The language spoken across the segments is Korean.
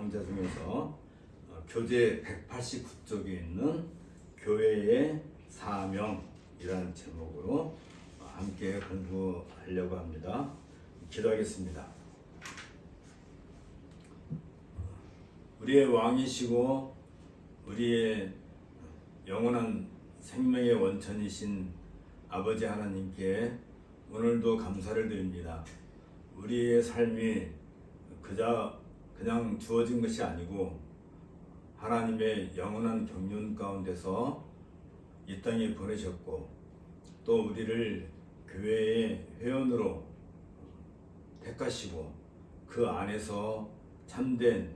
강좌 중에서 교재 189쪽에 있는 교회의 사명이라는 제목으로 함께 공부하려고 합니다. 기도하겠습니다. 우리의 왕이시고 우리의 영원한 생명의 원천이신 아버지 하나님께 오늘도 감사를 드립니다. 우리의 삶이 그냥 주어진 것이 아니고 하나님의 영원한 경륜 가운데서 이 땅에 보내셨고 또 우리를 교회의 회원으로 택하시고 그 안에서 참된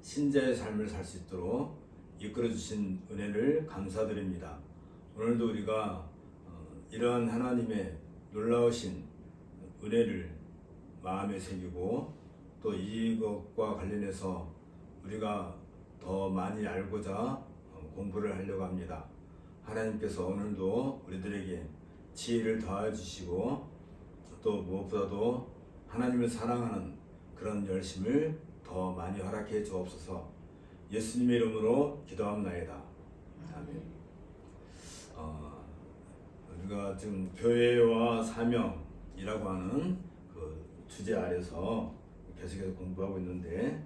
신자의 삶을 살 수 있도록 이끌어 주신 은혜를 감사드립니다. 오늘도 우리가 이러한 하나님의 놀라우신 은혜를 마음에 새기고 또 이것과 관련해서 우리가 더 많이 알고자 공부를 하려고 합니다. 하나님께서 오늘도 우리들에게 지혜를 더해 주시고 또 무엇보다도 하나님을 사랑하는 그런 열심을 더 많이 허락해 주옵소서. 예수님의 이름으로 기도합나이다. 아멘. 우리가 지금 교회와 사명이라고 하는 그 주제 아래서 계속해서 공부하고 있는데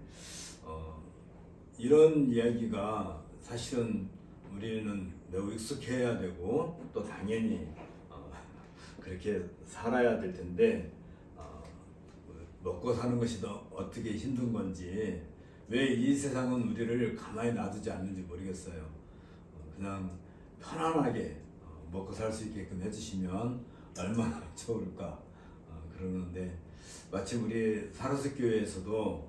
이런 이야기가 사실은 우리는 매우 익숙해야 되고 또 당연히 그렇게 살아야 될 텐데 먹고 사는 것이 더 어떻게 힘든 건지 왜 이 세상은 우리를 가만히 놔두지 않는지 모르겠어요. 그냥 편안하게 먹고 살 수 있게끔 해주시면 얼마나 좋을까 그러는데 마침 우리 사로스 교회에서도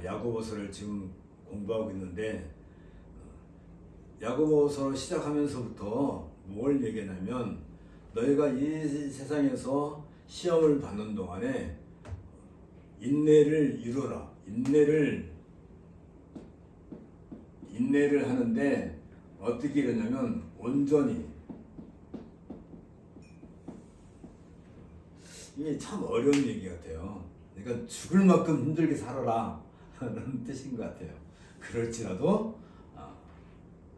야고보서를 지금 공부하고 있는데 야고보서 시작하면서부터 뭘 얘기하냐면 너희가 이 세상에서 시험을 받는 동안에 인내를 이루라. 인내를 하는데 어떻게 이러냐면 온전히. 이게 참 어려운 얘기 같아요. 그러니까 죽을 만큼 힘들게 살아라 라는 뜻인 것 같아요. 그럴지라도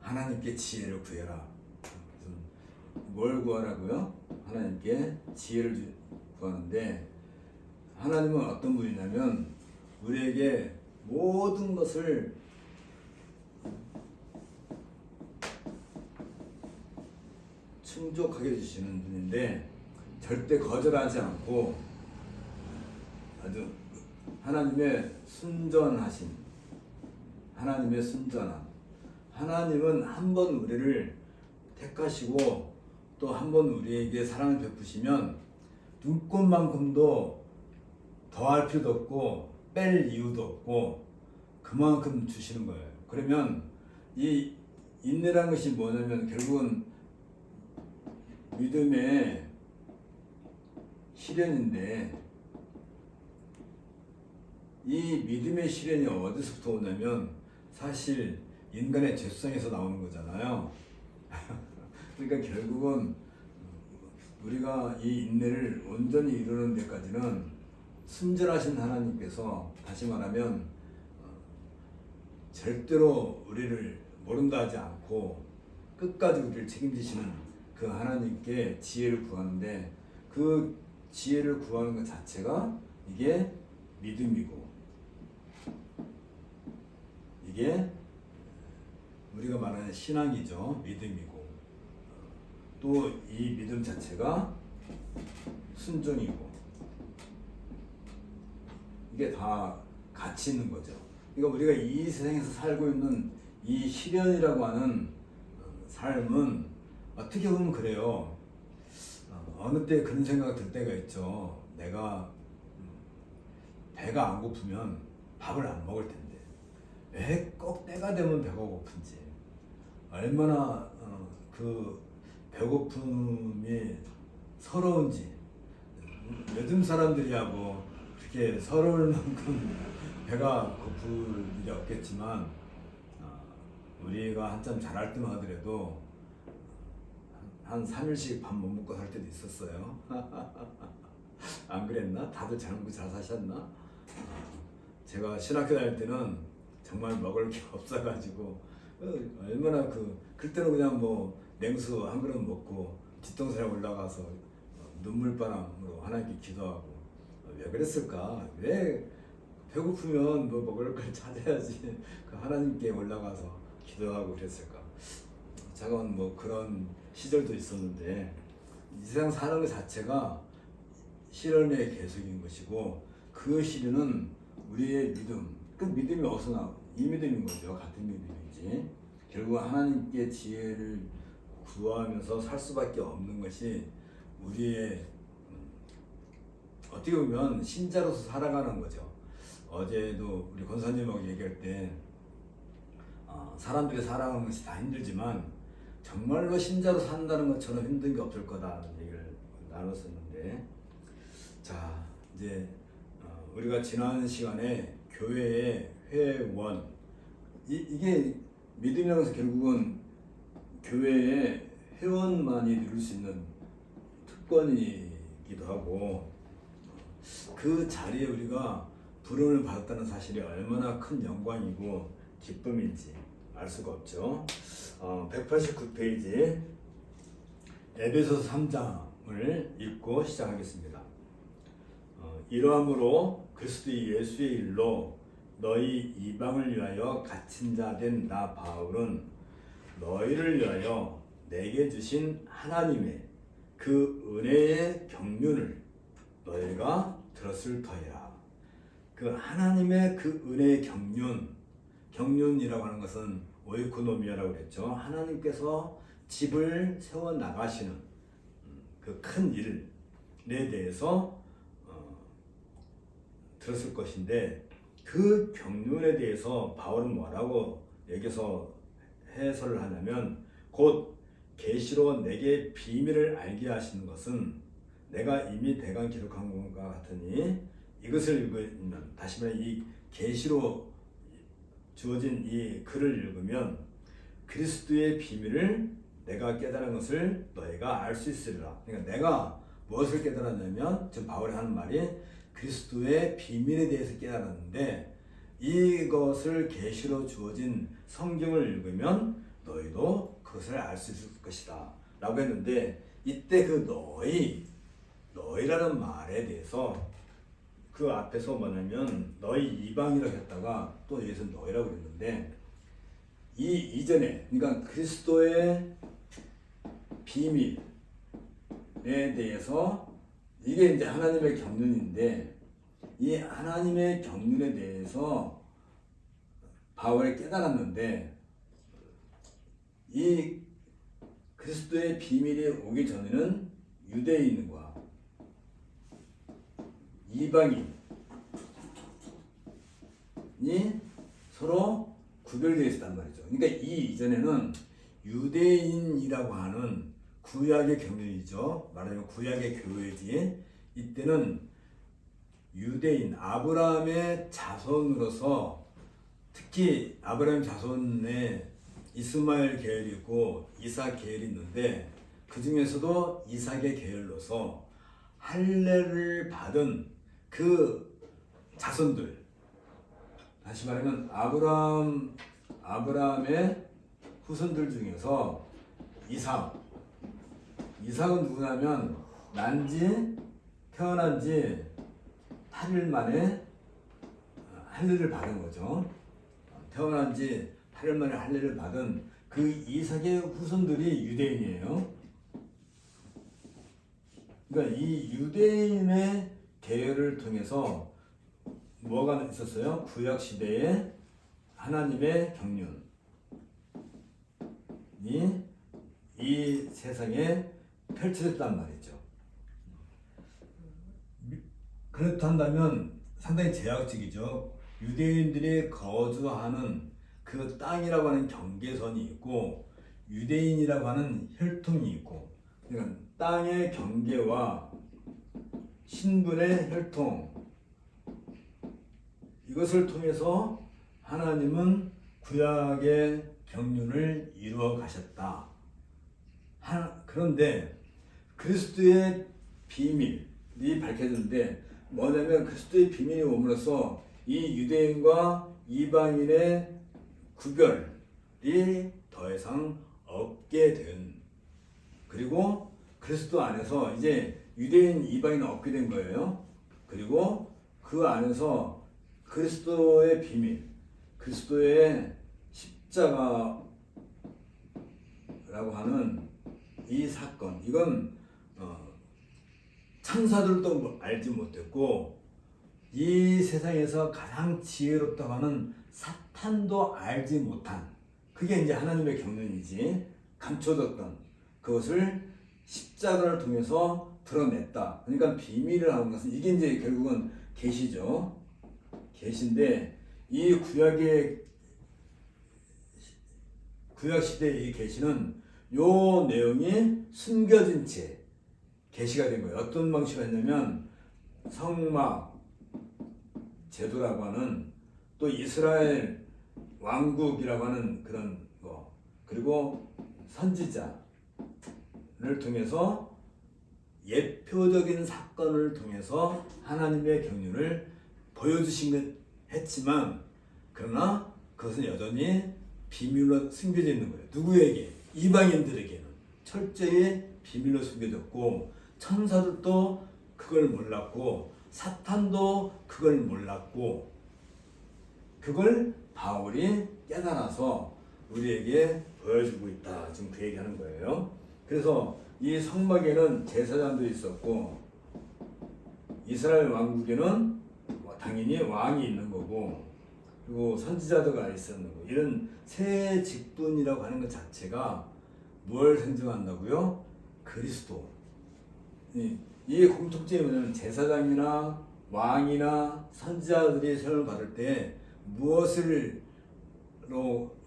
하나님께 지혜를 구해라. 뭘 구하라고요? 하나님께 지혜를 구하는데 하나님은 어떤 분이냐면 우리에게 모든 것을 충족하게 해주시는 분인데 절대 거절하지 않고 아주 하나님의 순전하심, 하나님의 순전함. 하나님은 한 번 우리를 택하시고 또 한 번 우리에게 사랑을 베푸시면 눈꽃만큼도 더할 필요도 없고 뺄 이유도 없고 그만큼 주시는 거예요. 그러면 이 인내라는 것이 뭐냐면 결국은 믿음의 시련인데 이 믿음의 시련이 어디서부터 오냐면 사실 인간의 죄성에서 나오는 거잖아요. 그러니까 결국은 우리가 이 인내를 온전히 이루는 데까지는 순전하신 하나님께서 다시 말하면 절대로 우리를 모른다 하지 않고 끝까지 우리를 책임지시는 그 하나님께 지혜를 구하는데 그 지혜를 구하는 것 자체가 이게 믿음이고 이게 우리가 말하는 신앙이죠. 믿음이고 또 이 믿음 자체가 순종이고 이게 다 같이 있는 거죠. 그러니까 우리가 이 세상에서 살고 있는 이 시련이라고 하는 삶은 어떻게 보면 그래요. 어느 때 그런 생각 들 때가 있죠. 내가 배가 안 고프면 밥을 안 먹을 텐데 왜 꼭 때가 되면 배가 고픈지 얼마나 그 배고픔이 서러운지 요즘 사람들이야 뭐 그렇게 서러울 만큼 배가 고플 일이 없겠지만 우리가 한참 자랄 때만 하더라도 한 3일씩 밥 못 먹고 살 때도 있었어요. 안 그랬나? 다들 잘 먹고 잘 사셨나? 제가 신학교 다닐 때는 정말 먹을 게 없어가지고 얼마나 그때는 그냥 뭐 냉수 한 그릇 먹고 뒷동산에 올라가서 눈물바람으로 하나님께 기도하고 왜 그랬을까? 왜 배고프면 뭐 먹을 걸 찾아야지 그 하나님께 올라가서 기도하고 그랬을까? 잠깐 뭐 그런 시절도 있었는데 이 세상 사는 것 자체가 시련의 계속인 것이고 그 시련은 우리의 믿음, 그 믿음이 어디서 나와? 이 믿음인 거죠. 같은 믿음이지. 결국 하나님께 지혜를 구하면서 살 수밖에 없는 것이 우리의 어떻게 보면 신자로서 살아가는 거죠. 어제도 우리 권사님하고 얘기할 때 사람들이 살아가는 것이 다 힘들지만 정말로 신자로 산다는 것처럼 힘든 게 없을 거다라는 얘기를 나눴었는데, 자 이제 우리가 지난 시간에 교회의 회원 이게 믿음이라는 것은 결국은 교회의 회원만이 누릴 수 있는 특권이기도 하고 그 자리에 우리가 부름을 받았다는 사실이 얼마나 큰 영광이고 기쁨인지 알 수가 없죠. 189페이지 에베소서 3장을 읽고 시작하겠습니다. 이러함으로 그리스도 예수의 일로 너희 이방을 위하여 갇힌 자 된 나 바울은 너희를 위하여 내게 주신 하나님의 그 은혜의 경륜을 너희가 들었을 터이라. 그 하나님의 그 은혜의 경륜이라고 하는 것은 오이코노미아라고 그랬죠. 하나님께서 집을 세워 나가시는 그 큰 일에 대해서 들었을 것인데, 그 경륜에 대해서 바울은 뭐라고 여기서 해설을 하냐면, 곧 계시로 내게 비밀을 알게 하시는 것은 내가 이미 대강 기록한 것과 같으니, 이것을 읽으면, 다시 말해 이 계시로 주어진 이 글을 읽으면 그리스도의 비밀을 내가 깨달은 것을 너희가 알 수 있으리라. 그러니까 내가 무엇을 깨달았냐면, 지금 바울이 하는 말이 그리스도의 비밀에 대해서 깨달았는데, 이것을 계시로 주어진 성경을 읽으면 너희도 그것을 알 수 있을 것이다 라고 했는데, 이때 그 너희라는 말에 대해서 그 앞에서 뭐냐면 너희 이방이라고 했다가 또 여기서 너희라고 그랬는데, 이 이전에 그러니까 그리스도의 비밀에 대해서 이게 이제 하나님의 경륜인데, 이 하나님의 경륜에 대해서 바울이 깨달았는데, 이 그리스도의 비밀이 오기 전에는 유대인과 이방인이 서로 구별되어 있었단 말이죠. 그러니까 이 이전에는 유대인이라고 하는 구약의 경륜이죠. 말하자면 구약의 교회지. 이때는 유대인, 아브라함의 자손으로서, 특히 아브라함 자손에 이스마엘 계열이 있고 이삭 계열이 있는데, 그 중에서도 이삭의 계열로서 할례를 받은 그 자손들, 다시 말하면 아브라함의 후손들 중에서 이삭은 누구냐면 태어난 지 8일 만에 할례를 받은 거죠. 태어난 지 8일 만에 할례를 받은 그 이삭의 후손들이 유대인이에요. 그러니까 이 유대인의 계열을 통해서 뭐가 있었어요? 구약 시대에 하나님의 경륜이 이 세상에 펼쳐졌단 말이죠. 그렇다면 상당히 제약적이죠. 유대인들이 거주하는 그 땅이라고 하는 경계선이 있고 유대인이라고 하는 혈통이 있고, 그러니까 땅의 경계와 신분의 혈통, 이것을 통해서 하나님은 구약의 경륜을 이루어 가셨다. 그런데 그리스도의 비밀이 밝혀졌는데, 뭐냐면 그리스도의 비밀이 옴으로써 이 유대인과 이방인의 구별이 더 이상 없게 된, 그리고 그리스도 안에서 이제 유대인 이방인은 없게 된 거예요. 그리고 그 안에서 그리스도의 비밀, 그리스도의 십자가라고 하는 이 사건, 이건 천사들도 알지 못했고 이 세상에서 가장 지혜롭다고 하는 사탄도 알지 못한, 그게 이제 하나님의 경륜이지, 감춰졌던 그것을 십자가를 통해서 드러냈다. 그러니까 비밀을 하는 것은 이게 이제 결국은 계시죠. 계시인데 이 구약 시대의 이 계시는 요 내용이 숨겨진 채 계시가 된 거예요. 어떤 방식으로 했냐면 성막 제도라고 하는, 또 이스라엘 왕국이라고 하는 그런 거, 그리고 선지자를 통해서 예표적인 사건을 통해서 하나님의 경륜을 보여주신 것 했지만, 그러나 그것은 여전히 비밀로 숨겨져 있는 거예요. 누구에게? 이방인들에게는 철저히 비밀로 숨겨졌고, 천사들도 그걸 몰랐고, 사탄도 그걸 몰랐고, 그걸 바울이 깨달아서 우리에게 보여주고 있다. 지금 그 얘기하는 거예요. 그래서 이 성막에는 제사장도 있었고, 이스라엘 왕국에는 당연히 왕이 있는 거고, 그리고 선지자들가 있었는 거고, 이런 세 직분이라고 하는 것 자체가 뭘 상징한다고요? 그리스도. 이 공통점이 뭐냐면 제사장이나 왕이나 선지자들이 세움을 받을 때 무엇으로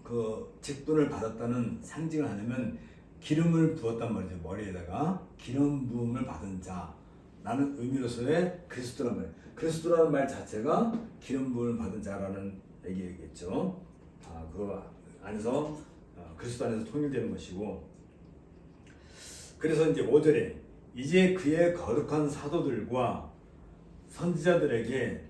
그 직분을 받았다는 상징을 하냐면 기름을 부었단 말이죠. 머리에다가 기름 부음을 받은 자라는 의미로서의 그리스도란 말이에요. 그리스도라는 말 자체가 기름 부음을 받은 자라는 얘기겠죠. 그 안에서 그리스도 안에서 통일되는 것이고, 그래서 이제 5절에 이제 그의 거룩한 사도들과 선지자들에게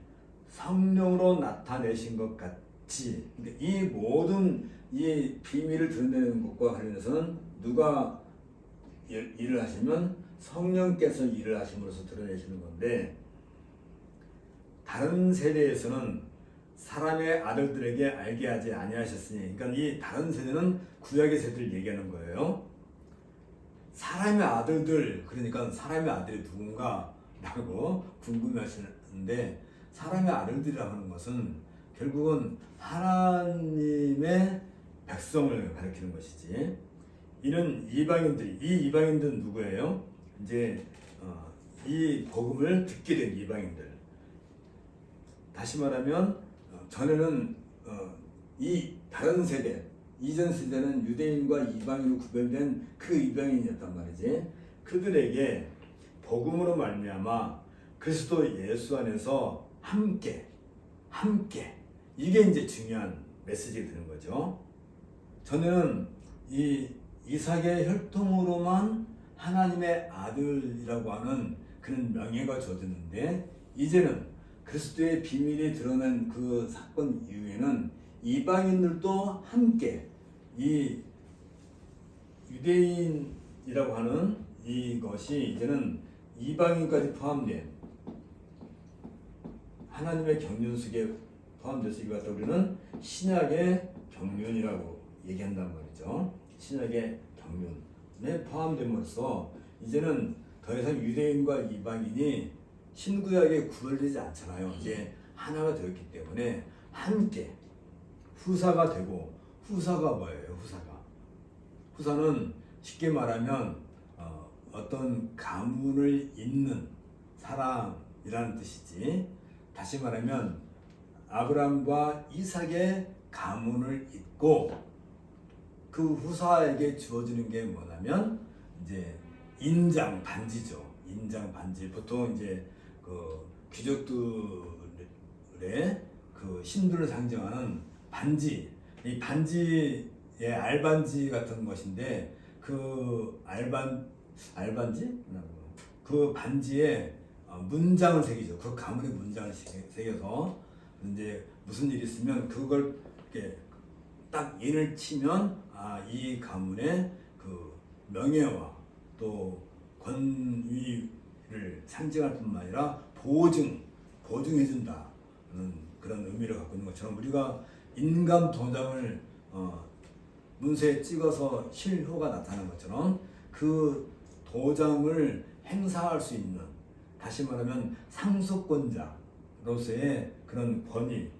성령으로 나타내신 것 같이, 이 모든 이 비밀을 드러내는 것과 관련해서는 누가 일을 하시면 성령께서 일을 하심으로써 드러내시는 건데, 다른 세대에서는 사람의 아들들에게 알게 하지 아니하셨으니, 그러니까 이 다른 세대는 구약의 세대를 얘기하는 거예요. 사람의 아들들, 그러니까 사람의 아들이 누군가 라고 궁금해하시는데, 사람의 아들들이라고 하는 것은 결국은 하나님의 백성을 가리키는 것이지, 이런 이방인들이, 이 이방인들은 누구예요? 이제 이 복음을 듣게 된 이방인들. 다시 말하면 전에는 이 다른 세대, 이전 세대는 유대인과 이방인으로 구별된 그 이방인이었단 말이지. 그들에게 복음으로 말미암아 그리스도 예수 안에서 함께 이게 이제 중요한 메시지가 되는 거죠. 전에는 이 이삭의 혈통으로만 하나님의 아들이라고 하는 그런 명예가 주어졌는데, 이제는 그리스도의 비밀이 드러난 그 사건 이후에는 이방인들도 함께 이 유대인이라고 하는 이것이 이제는 이방인까지 포함된 하나님의 경륜 속에 포함돼서 이걸 갖다 우리는 신약의 경륜이라고 얘기한단 말이죠. 신약의 경륜에 포함됨으로써 이제는 더 이상 유대인과 이방인이 신구약에 구별되지 않잖아요. 이제 하나가 되었기 때문에 함께 후사가 되고, 후사가 뭐예요? 후사는 쉽게 말하면 어떤 가문을 잇는 사람이라는 뜻이지. 다시 말하면 아브라함과 이삭의 가문을 잇고 그 후사에게 주어지는 게 뭐냐면 이제 인장 반지죠. 인장 반지. 보통 이제 그 귀족들의 그 신분을 상징하는 반지. 이 반지의 알반지 같은 것인데, 그 알반지? 그 반지에 문장을 새기죠. 그 가문의 문장을 새겨서 이제 무슨 일이 있으면 그걸 이렇게 딱 인을 치면 이 가문의 그 명예와 또 권위를 상징할 뿐만 아니라 보증해준다는 그런 의미를 갖고 있는 것처럼 우리가 인감 도장을 문서에 찍어서 실효가 나타나는 것처럼 그 도장을 행사할 수 있는, 다시 말하면 상속권자로서의 그런 권위,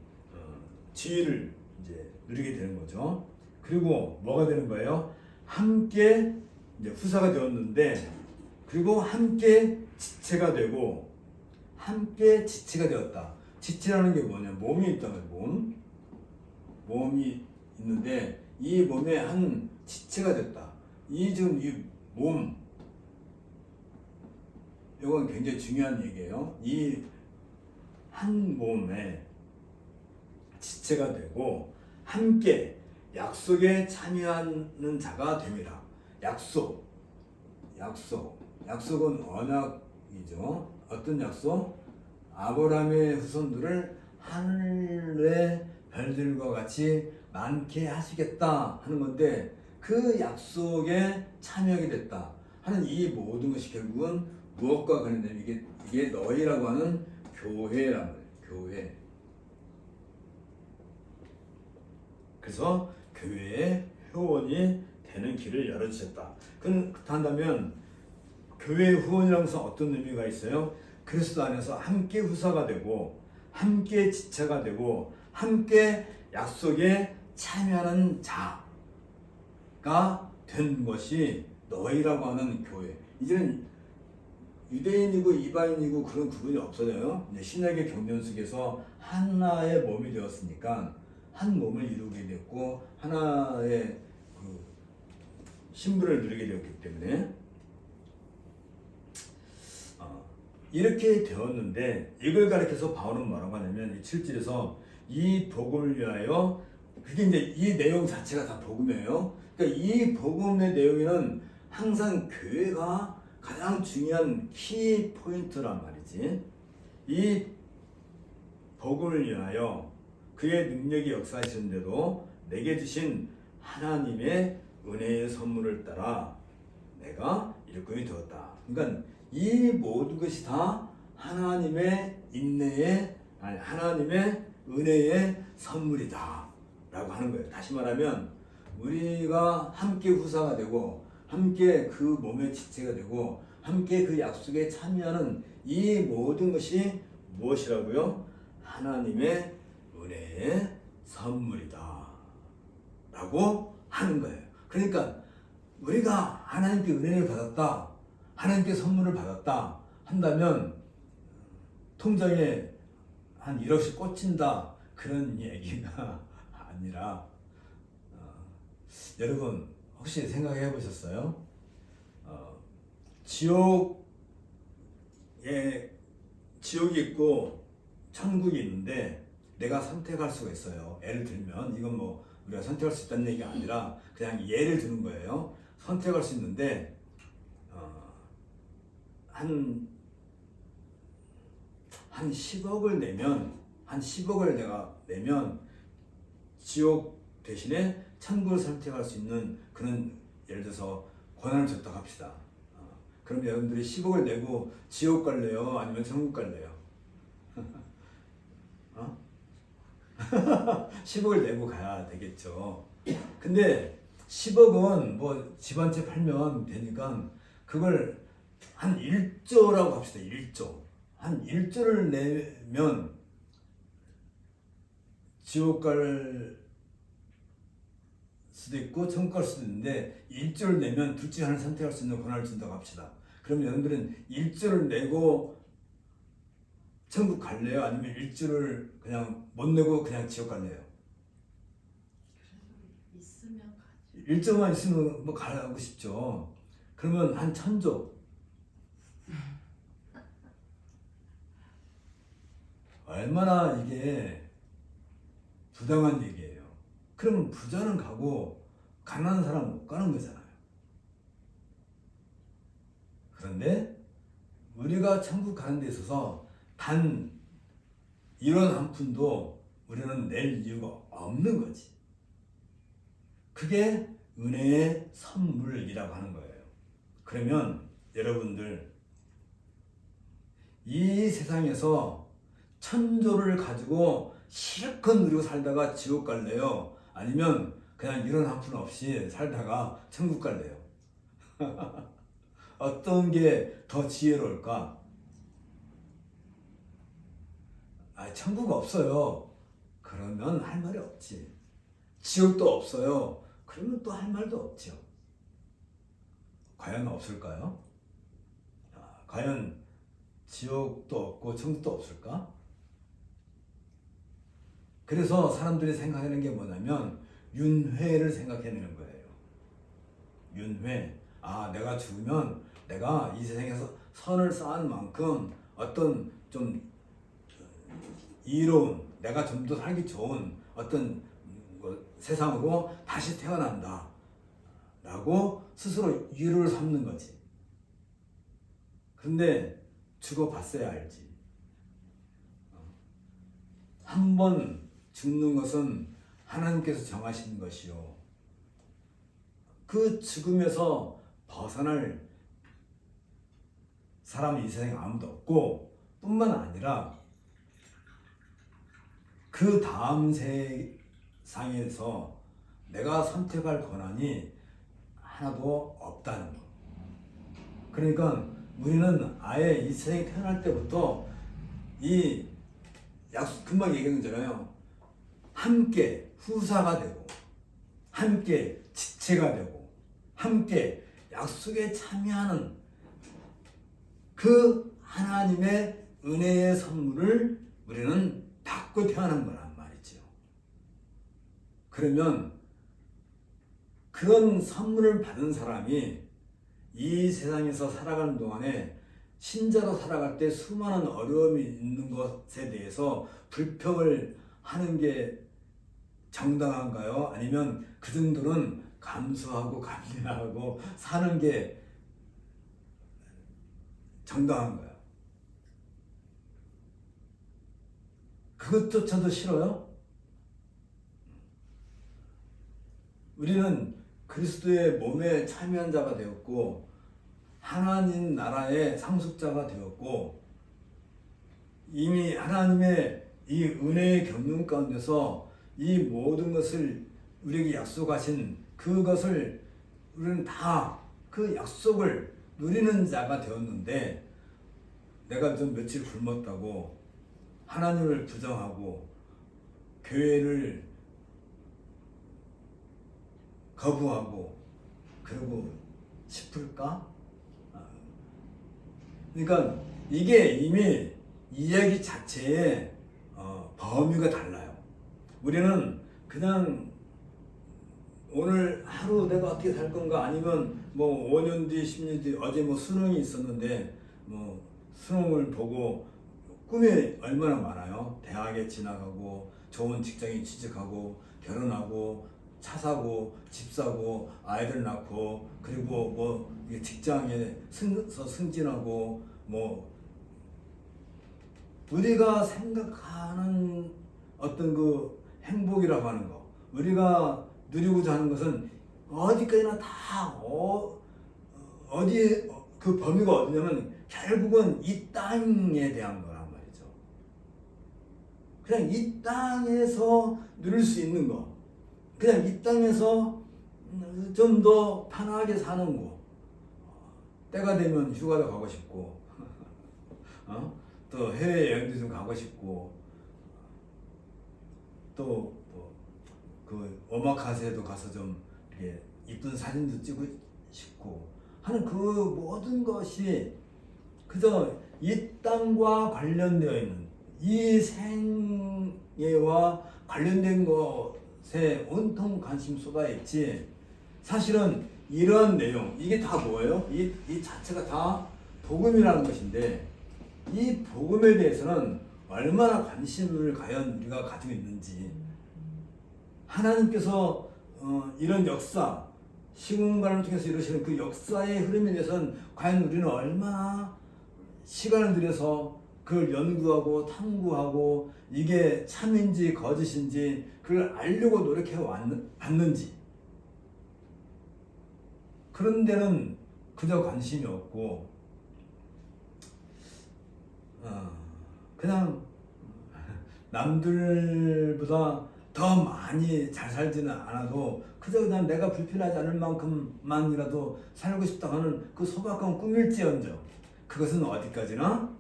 지위를 이제 누리게 되는 거죠. 그리고 뭐가 되는 거예요? 함께 이제 후사가 되었는데, 그리고 함께 지체가 되고, 함께 지체가 되었다. 지체라는 게 뭐냐? 몸이 있다면 몸이 있는데 이 몸에 한 지체가 됐다. 지금 이 몸, 이건 굉장히 중요한 얘기예요. 이 한 몸에 지체가 되고 함께 약속에 참여하는 자가 됩니다. 약속은 언약이죠. 어떤 약속? 아브라함의 후손들을 하늘의 별들과 같이 많게 하시겠다 하는 건데, 그 약속에 참여하게 됐다 하는 이 모든 것이 결국은 무엇과 관련된, 이게 너희라고 하는 교회란 말이에요. 교회. 그래서 교회의 회원이 되는 길을 열어주셨다. 그렇다면 교회의 후원이라는 것은 어떤 의미가 있어요? 그리스도 안에서 함께 후사가 되고 함께 지체가 되고 함께 약속에 참여하는 자가 된 것이 너희라고 하는 교회. 이제는 유대인이고 이방인이고 그런 구분이 없어져요. 이제 신약의 경전 속에서 하나의 몸이 되었으니까 한 몸을 이루게 됐고 하나의 그 신분을 누리게 되었기 때문에 이렇게 되었는데, 이걸 가리켜서 바울은 뭐라고 하냐면 7절에서 이 복음을 위하여, 그게 이제 이 내용 자체가 다 복음이에요. 그러니까 이 복음의 내용에는 항상 교회가 가장 중요한 키 포인트란 말이지. 이 복음을 위하여 그의 능력이 역사하시는데도 내게 주신 하나님의 은혜의 선물을 따라 내가 일꾼이 되었다. 그러니까 이 모든 것이 다 하나님의 하나님의 은혜의 선물이다 라고 하는 거예요. 다시 말하면 우리가 함께 후사가 되고 함께 그 몸의 지체가 되고 함께 그 약속에 참여하는 이 모든 것이 무엇이라고요? 하나님의 은혜의 선물이다 라고 하는 거예요. 그러니까 우리가 하나님께 은혜를 받았다, 하나님께 선물을 받았다 한다면 통장에 한 1억씩 꽂힌다, 그런 얘기가 아니라 여러분 혹시 생각해 보셨어요? 지옥이 있고 천국이 있는데 내가 선택할 수가 있어요. 예를 들면, 이건 뭐 우리가 선택할 수 있다는 얘기가 아니라 그냥 예를 드는 거예요. 선택할 수 있는데 한 10억을 내가 내면 지옥 대신에 천국을 선택할 수 있는 그런, 예를 들어서 권한을 줬다고 합시다. 그럼 여러분들이 10억을 내고 지옥 갈래요? 아니면 천국 갈래요? 10억을 내고 가야 되겠죠. 근데 10억은 뭐 집 한 채 팔면 되니까 그걸 한 1조라고 합시다. 1조. 한 1조를 내면 지옥 갈 수도 있고 천국 갈 수도 있는데 1조를 내면 둘 중에 하나를 선택할 수 있는 권한을 준다고 합시다. 그러면 여러분들은 1조를 내고 천국 갈래요? 아니면 1조를 그냥 못 내고 그냥 지옥 갈래요? 있으면 가지. 1조만 있으면 뭐 가고 싶죠. 그러면 한 1000조. 얼마나 이게 부당한 얘기예요. 그러면 부자는 가고 가난한 사람은 못 가는 거잖아요. 그런데 우리가 천국 가는 데 있어서 단 이런 한 푼도 우리는 낼 이유가 없는 거지. 그게 은혜의 선물이라고 하는 거예요. 그러면 여러분들 이 세상에서 천조를 가지고 실컷 누리고 살다가 지옥 갈래요? 아니면 그냥 이런 한 푼 없이 살다가 천국 갈래요? 어떤 게 더 지혜로울까? 천국 없어요. 그러면 할 말이 없지. 지옥도 없어요. 그러면 또 할 말도 없죠. 과연 없을까요? 과연 지옥도 없고 천국도 없을까? 그래서 사람들이 생각하는 게 뭐냐면 윤회를 생각해내는 거예요. 윤회. 내가 죽으면 내가 이 세상에서 선을 쌓은 만큼 어떤 좀 이로운, 내가 좀 더 살기 좋은 어떤 세상으로 다시 태어난다 라고 스스로 위로를 삼는 거지. 근데 죽어봤어야 알지. 한 번 죽는 것은 하나님께서 정하신 것이요, 그 죽음에서 벗어날 사람이 이 세상에 아무도 없고, 뿐만 아니라 그 다음 세상에서 내가 선택할 권한이 하나도 없다는 거. 그러니까 우리는 아예 이 세상에 태어날 때부터 이 약속, 금방 얘기한 거잖아요. 함께 후사가 되고, 함께 지체가 되고, 함께 약속에 참여하는 그 하나님의 은혜의 선물을 우리는 받고 태어난 거란 말이죠. 그러면 그런 선물을 받은 사람이 이 세상에서 살아가는 동안에 신자로 살아갈 때 수많은 어려움이 있는 것에 대해서 불평을 하는 게 정당한가요? 아니면 그 정도는 감수하고 감내하고 사는 게 정당한가요? 그것조차도 싫어요? 우리는 그리스도의 몸에 참여한 자가 되었고, 하나님 나라의 상속자가 되었고, 이미 하나님의 이 은혜의 경륜 가운데서 이 모든 것을 우리에게 약속하신 그것을 우리는 다 그 약속을 누리는 자가 되었는데, 내가 좀 며칠 굶었다고 하나님을 부정하고 교회를 거부하고 그러고 싶을까? 그러니까 이게 이미 이야기 자체의 범위가 달라요. 우리는 그냥 오늘 하루 내가 어떻게 살 건가, 아니면 뭐 5년 뒤, 10년 뒤, 어제 뭐 수능이 있었는데 뭐 수능을 보고 꿈이 얼마나 많아요. 대학에 진학하고 좋은 직장에 취직하고 결혼하고 차 사고 집 사고 아이들 낳고, 그리고 뭐 직장에 승진하고, 뭐 우리가 생각하는 어떤 그 행복이라고 하는 거, 우리가 누리고자 하는 것은 어디까지나 다 어디에 그 범위가 어디냐면 결국은 이 땅에 대한 거란 말이죠. 그냥 이 땅에서 누릴 수 있는 거, 그냥 이 땅에서 좀 더 편하게 사는 거, 때가 되면 휴가도 가고 싶고 또 해외여행도 좀 가고 싶고, 또 그 오마카세도 가서 좀 이렇게 이쁜 사진도 찍고 싶고 하는 그 모든 것이 그저 이 땅과 관련되어 있는, 이 생애와 관련된 것에 온통 관심 쏟아있지, 사실은 이런 내용, 이게 다 뭐예요? 이 자체가 다 복음이라는 것인데, 이 복음에 대해서는 얼마나 관심을 과연 우리가 가지고 있는지, 하나님께서 이런 역사, 시공간을 통해서 이루시는 그 역사의 흐름에 대해서는 과연 우리는 얼마나 시간을 들여서 그걸 연구하고 탐구하고 이게 참인지 거짓인지 그걸 알려고 노력해 왔는지, 그런 데는 그저 관심이 없고 그냥 남들보다 더 많이 잘 살지는 않아도 그저 그냥 내가 불편하지 않을 만큼만이라도 살고 싶다 하는 그 소박한 꿈일지언정 그것은 어디까지나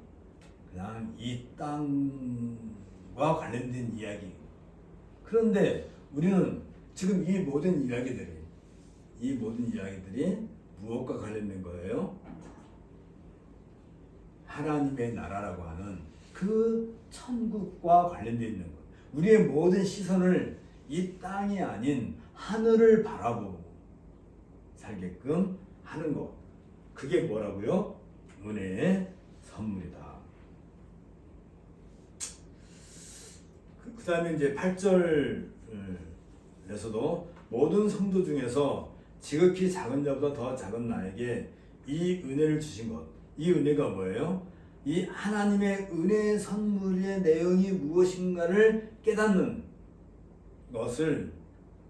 그냥 이 땅과 관련된 이야기. 그런데 우리는 지금 이 모든 이야기들이 무엇과 관련된 거예요? 하나님의 나라라고 하는 그 천국과 관련되어 있는 것. 우리의 모든 시선을 이 땅이 아닌 하늘을 바라보고 살게끔 하는 것. 그게 뭐라고요? 은혜의 선물이다. 그 다음에 이제 8절에서도 모든 성도 중에서 지극히 작은 자보다 더 작은 나에게 이 은혜를 주신 것. 이 은혜가 뭐예요? 이 하나님의 은혜의 선물의 내용이 무엇인가를 깨닫는 것을,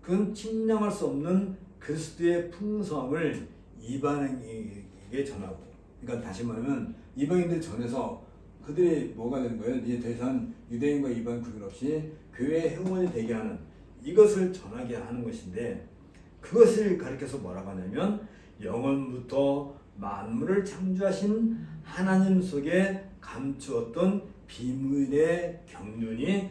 그건 측량할 수 없는 그리스도의 풍성을 이방인에게 전하고, 그러니까 다시 말하면 이방인들 전해서 그들이 뭐가 되는 거예요? 이제 더 이상 유대인과 이방인 구분 없이 교회의 회원이 되게 하는, 이것을 전하게 하는 것인데, 그것을 가리켜서 뭐라고 하냐면 영원부터 만물을 창조하신 하나님 속에 감추었던 비밀의 경륜이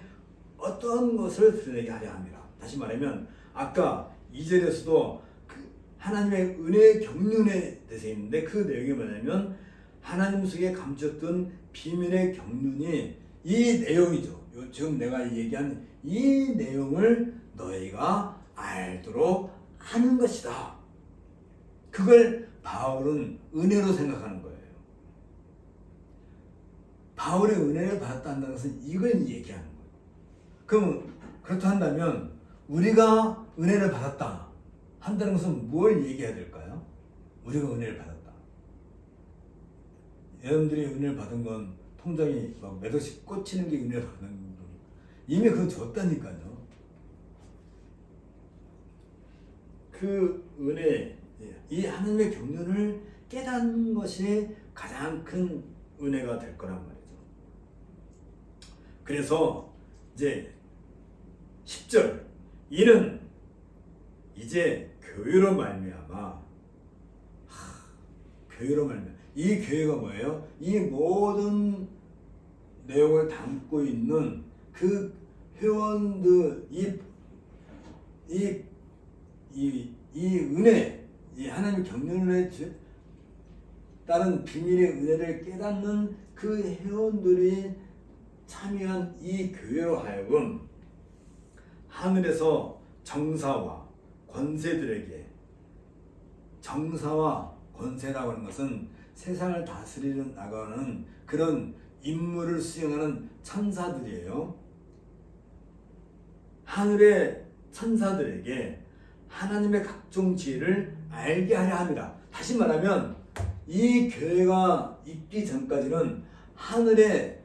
어떤 것을 드러내게 하려 합니다. 다시 말하면 아까 2절에서도 그 하나님의 은혜의 경륜에 대해서 있는데, 그 내용이 뭐냐면 하나님 속에 감추었던 비밀의 경륜이 이 내용이죠. 지금 내가 얘기한 이 내용을 너희가 알도록 하는 것이다. 그걸 바울은 은혜로 생각하는 거예요. 바울의 은혜를 받았다 한다는 것은 이걸 얘기하는 거예요. 그럼 그렇다 한다면 우리가 은혜를 받았다 한다는 것은 뭘 얘기해야 될까요? 우리가 은혜를 받았다. 여러분들이 은혜를 받은 건 통장이 막 몇 억씩 꽂히는 게 은혜를 받는 거니까 이미 그건 줬다니까요. 그 은혜, 이 하나님의 경륜을 깨닫는 것이 가장 큰 은혜가 될 거란 말이죠. 그래서 이제 10절, 이는 이제 교회로 말미암아, 교회로 말미암아, 이 교회가 뭐예요? 이 모든 내용을 담고 있는 그 회원들, 이 은혜, 이 하나님의 경륜에 따른 비밀의 은혜를 깨닫는 그 회원들이 참여한 이 교회로 하여금 하늘에서 정사와 권세들에게, 정사와 권세라고 하는 것은 세상을 다스리는 나가는 그런 임무를 수행하는 천사들이에요. 하늘의 천사들에게 하나님의 각종 지혜를 알게 하려 합니다. 다시 말하면 이 교회가 있기 전까지는 하늘의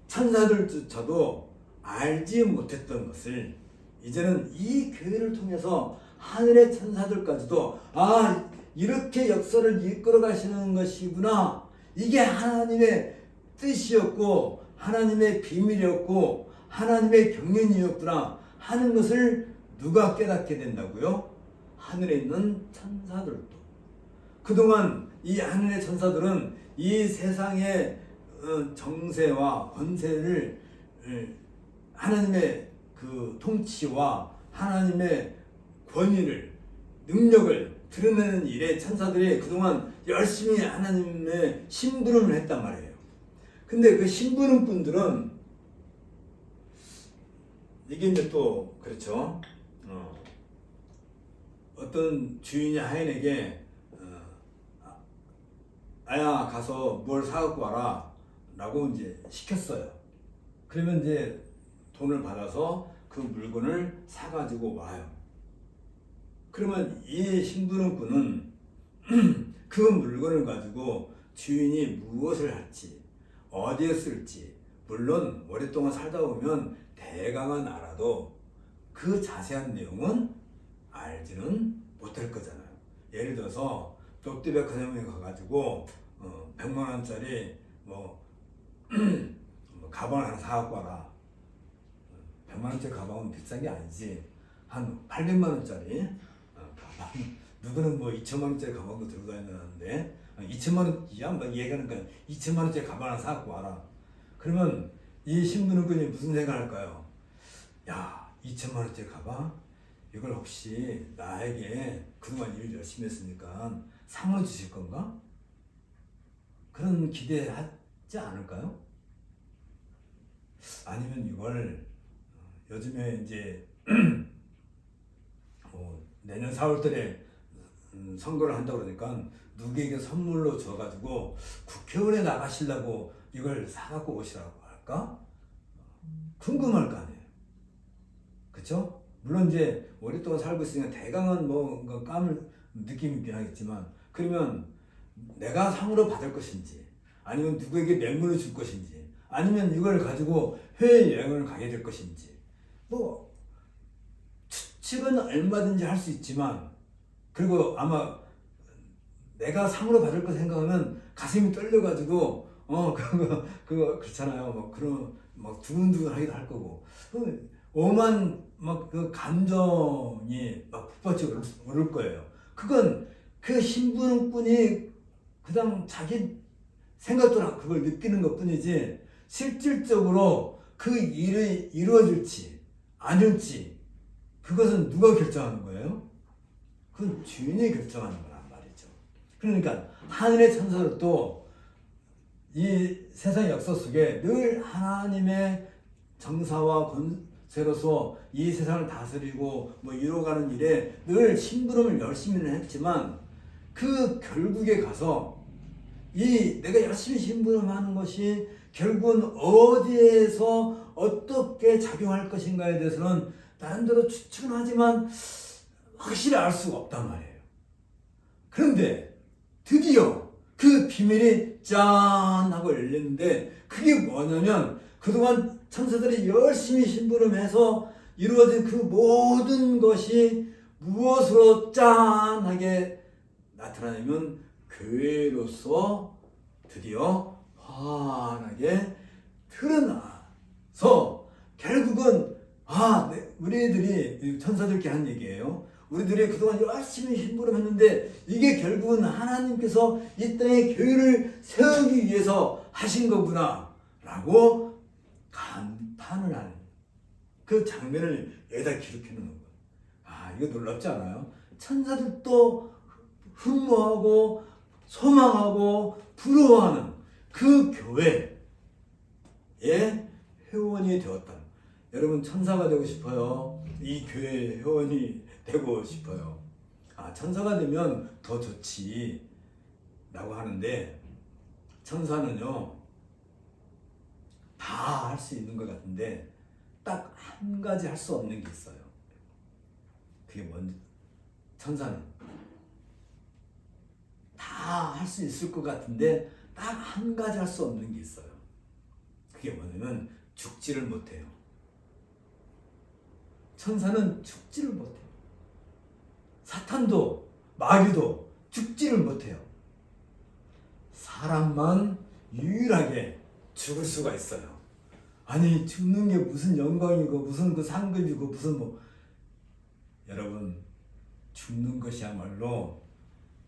천사들조차도 알지 못했던 것을 이제는 이 교회를 통해서 하늘의 천사들까지도 이렇게 역사를 이끌어 가시는 것이구나, 이게 하나님의 뜻이었고 하나님의 비밀이었고 하나님의 경륜이었구나 하는 것을 누가 깨닫게 된다고요? 하늘에 있는 천사들도. 그동안 이 하늘의 천사들은 이 세상의 정세와 권세를, 하나님의 그 통치와 하나님의 권위를, 능력을 드러내는 일에 천사들이 그동안 열심히 하나님의 심부름을 했단 말이에요. 근데 그 심부름꾼들은 이게 이제 또 그렇죠. 어떤 주인이 하인에게 아야 가서 뭘 사갖고 와라 라고 이제 시켰어요. 그러면 이제 돈을 받아서 그 물건을 사가지고 와요. 그러면 이 심부름꾼은 그 물건을 가지고 주인이 무엇을 할지, 어디에 쓸지, 물론 오랫동안 살다 보면 대강은 알아도 그 자세한 내용은 알지는 못할 거잖아요. 예를 들어서 롯데백화점에 가가지고 100만 원짜리 뭐 가방 하나 사갖고 와라. 100만 원짜리 가방은 비싼 게 아니지. 한 800만 원짜리 가방. 누구는 뭐 2천만 원짜리 가방도 들고 다니는데 2천만 원, 얘기하니까 2천만 원짜리 가방 하나 사갖고 와라. 그러면 이 신분은꾼이 무슨 생각할까요? 야, 2천만 원짜리 가방? 이걸 혹시 나에게 그동안 일 열심히 했으니까 상을 주실 건가? 그런 기대하지 않을까요? 아니면 이걸 요즘에 이제 내년 4월달에 선거를 한다고 그러니까 누구에게 선물로 줘가지고 국회의원에 나가시려고 이걸 사갖고 오시라고 할까? 궁금할 거 아니에요. 그쵸? 물론 이제 오랫동안 살고 있으니까 대강은 뭐 까물 느낌이 있긴 하겠지만, 그러면 내가 상으로 받을 것인지, 아니면 누구에게 맹물을 줄 것인지, 아니면 이걸 가지고 해외여행을 가게 될 것인지, 뭐 추측은 얼마든지 할 수 있지만, 그리고 아마 내가 상으로 받을 거 생각하면 가슴이 떨려가지고 그거 그렇잖아요. 막 그런 막 두근두근하기도 할 거고, 오만 막 그 감정이 막 북받쳐 오를 거예요. 그건 그 신분꾼이 그냥 자기 생각대로 그걸 느끼는 것뿐이지, 실질적으로 그 일이 이루어질지 아닐지 그것은 누가 결정하는 거예요? 그건 주인이 결정하는 거란 말이죠. 그러니까 하늘의 천사들도 이 세상 역사 속에 늘 하나님의 정사와 권세로서 이 세상을 다스리고 뭐 이뤄가는 일에 늘 심부름을 열심히는 했지만, 그 결국에 가서 이 내가 열심히 심부름하는 것이 결국은 어디에서 어떻게 작용할 것인가에 대해서는 나름대로 추측은 하지만 확실히 알 수가 없단 말이에요. 그런데 드디어 그 비밀이 짠 하고 열리는데, 그게 뭐냐면 그동안 천사들이 열심히 심부름해서 이루어진 그 모든 것이 무엇으로 짠하게 나타나냐면 교회로서 드디어 환하게 드러나서, 결국은 우리들이 천사들께 한 얘기예요. 우리들이 그동안 열심히 심부름했는데 이게 결국은 하나님께서 이 땅에 교회를 세우기 위해서 하신 거구나 라고 감탄을 하는 그 장면을 여기다 기록해 놓는 거예요. 이거 놀랍지 않아요? 천사들도 흠모하고 소망하고 부러워하는 그 교회의 회원이 되었다. 여러분 천사가 되고 싶어요? 이 교회의 회원이 되고 싶어요? 천사가 되면 더 좋지 라고 하는데, 천사는요 다 할 수 있는 것 같은데 딱 한 가지 할 수 없는 게 있어요. 그게 뭔지, 천사는 다 할 수 있을 것 같은데 딱 한 가지 할 수 없는 게 있어요. 그게 뭐냐면 죽지를 못해요. 천사는 죽지를 못해요. 사탄도 마귀도 죽지를 못해요. 사람만 유일하게 죽을 수가 있어요. 아니 죽는 게 무슨 영광이고 무슨 그 상급이고 무슨 여러분, 죽는 것이야말로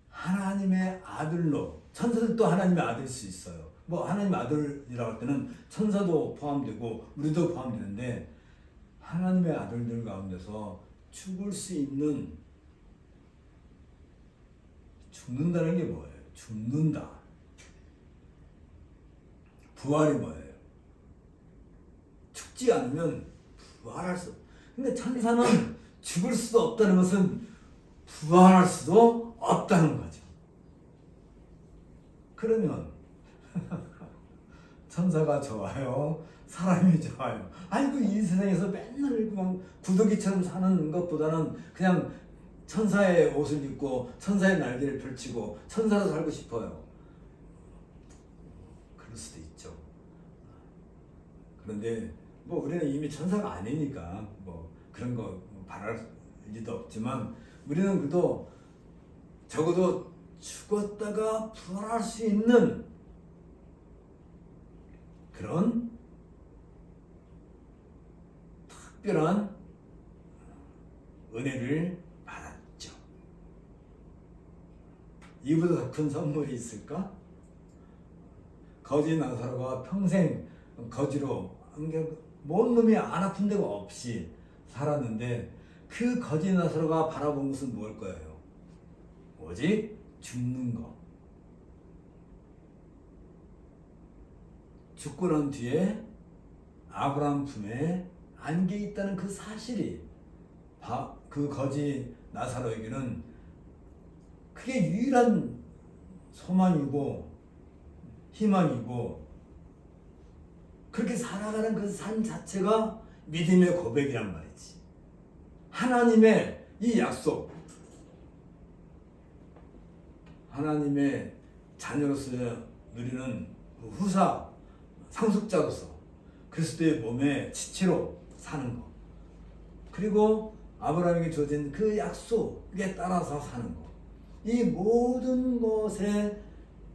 하나님의 아들로, 천사들도 하나님의 아들일 수 있어요. 하나님의 아들이라고 할 때는 천사도 포함되고 우리도 포함되는데, 하나님의 아들들 가운데서 죽을 수 있는, 죽는다는 게 뭐예요? 죽는다. 부활이 뭐예요? 죽지 않으면 부활할 수. 근데 천사는 죽을 수도 없다는 것은 부활할 수도 없다는 거죠. 그러면 천사가 좋아요? 사람이 좋아요? 아이고 이 세상에서 맨날 그냥 구더기처럼 사는 것보다는 그냥 천사의 옷을 입고 천사의 날개를 펼치고 천사로 살고 싶어요. 그럴 수도 있죠. 그런데 뭐 우리는 이미 천사가 아니니까 뭐 그런 거 바랄 리도 없지만 우리는 그래도 적어도 죽었다가 부활할 수 있는 그런 특별한 은혜를 받았죠. 이보다 더 큰 선물이 있을까? 거지 나사로가 평생 거지로 뭔 놈이 안 아픈 데가 없이 살았는데 그 거지 나사로가 바라본 것은 무엇일 거예요? 오직 죽는 거. 죽고 난 뒤에 아브라함 품에 안겨 있다는 그 사실이 그 거지 나사로에게는 그게 유일한 소망이고 희망이고 그렇게 살아가는 그 삶 자체가 믿음의 고백이란 말이지. 하나님의 이 약속, 하나님의 자녀로서 누리는 후사, 상속자로서 그리스도의 몸의 지체로 사는 것, 그리고 아브라함에게 주어진 그 약속에 따라서 사는 것, 이 모든 것의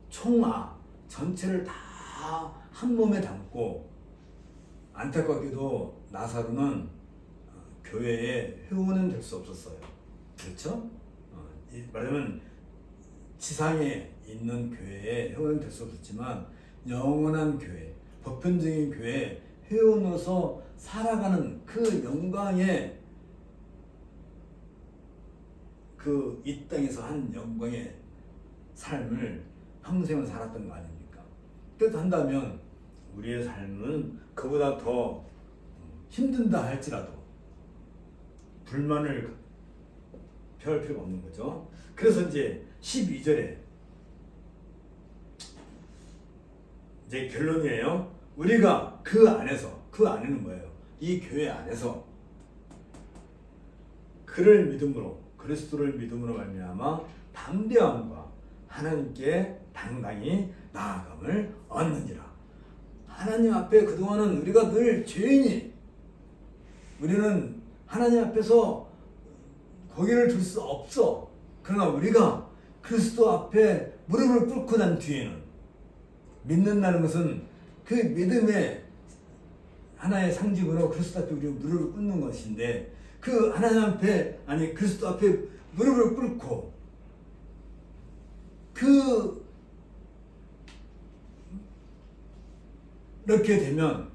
총화 전체를 다 한 몸에 담고 안타깝게도 나사로는 교회의 회원은 될 수 없었어요. 그렇죠? 말하자면 지상에 있는 교회의 회원은 될 수 없었지만 영원한 교회, 보편적인 교회 회원으로서 살아가는 그 영광의 그 이 땅에서 한 영광의 삶을 평생을 살았던 거 아닙니까? 그렇다면 우리의 삶은 그보다 더 힘든다 할지라도 불만을 펴할 필요가 없는 거죠. 그래서 이제 12절에 이제 결론이에요. 우리가 그 안에서, 그 안에는 뭐예요? 이 교회 안에서 그를 믿음으로, 그리스도를 믿음으로 말미암아 담대함과 하나님께 당당히 나아감을 얻느니라. 하나님 앞에 그동안은 우리가 늘 죄인이, 우리는 하나님 앞에서 고개를 들 수 없어. 그러나 우리가 그리스도 앞에 무릎을 꿇고 난 뒤에는 믿는다는 것은 그 믿음의 하나의 상징으로 그리스도 앞에 우리 무릎을 꿇는 것인데, 그 하나님 앞에, 아니 그리스도 앞에 무릎을 꿇고 이렇게 되면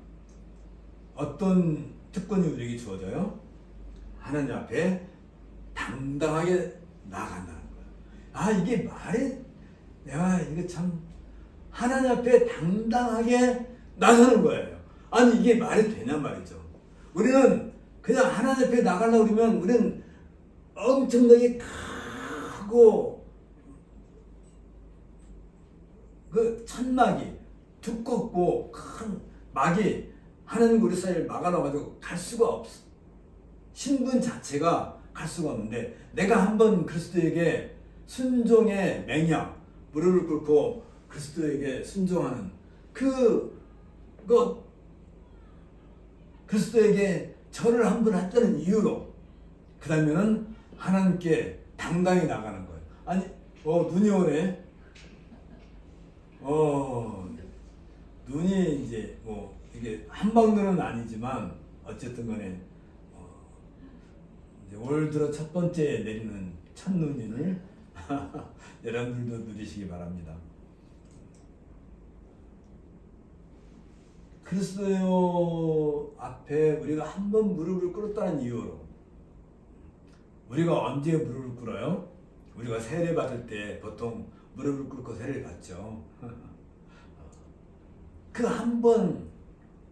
어떤 특권이 우리에게 주어져요? 하나님 앞에 당당하게 나아간다는 거예요. 이게 말이, 내가 이게 참 하나님 앞에 당당하게 나서는 거예요. 아니 이게 말이 되냐 말이죠. 우리는 그냥 하나님 앞에 나가려고 그러면 우리는 엄청나게 크고 그 천막이 두껍고 큰 막이 하나님과 우리 사이를 막아놔가지고 갈 수가 없어. 신분 자체가 갈 수가 없는데, 내가 한번 그리스도에게 순종의 맹약, 무릎을 꿇고 그리스도에게 순종하는 그것, 그리스도에게 절을 한번 했다는 이유로 그 다음에는 하나님께 당당히 나가는 거예요. 아니 눈이 오네. 눈이 이제 뭐 이게 한방눈은 아니지만 어쨌든 간에 이제 올 들어 첫 번째 내리는 첫눈을 여러분들도 누리시기 바랍니다. 그리스도 앞에 우리가 한번 무릎을 꿇었다는 이유로, 우리가 언제 무릎을 꿇어요? 우리가 세례 받을 때 보통 무릎을 꿇고 세례를 받죠. 그 한 번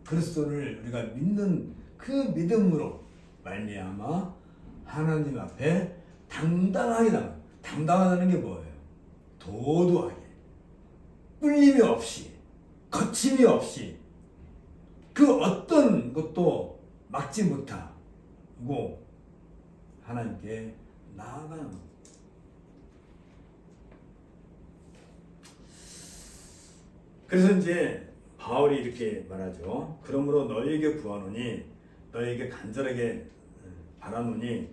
그리스도를 우리가 믿는 그 믿음으로 말미암아 하나님 앞에 당당하게 나가. 당당하다는 게 뭐예요? 도도하게, 뿔림이 없이, 거침이 없이, 그 어떤 것도 막지 못하고 하나님께 나아가는 것. 그래서 이제 바울이 이렇게 말하죠. 그러므로 너희에게 구하노니 너희에게 간절하게 바라노니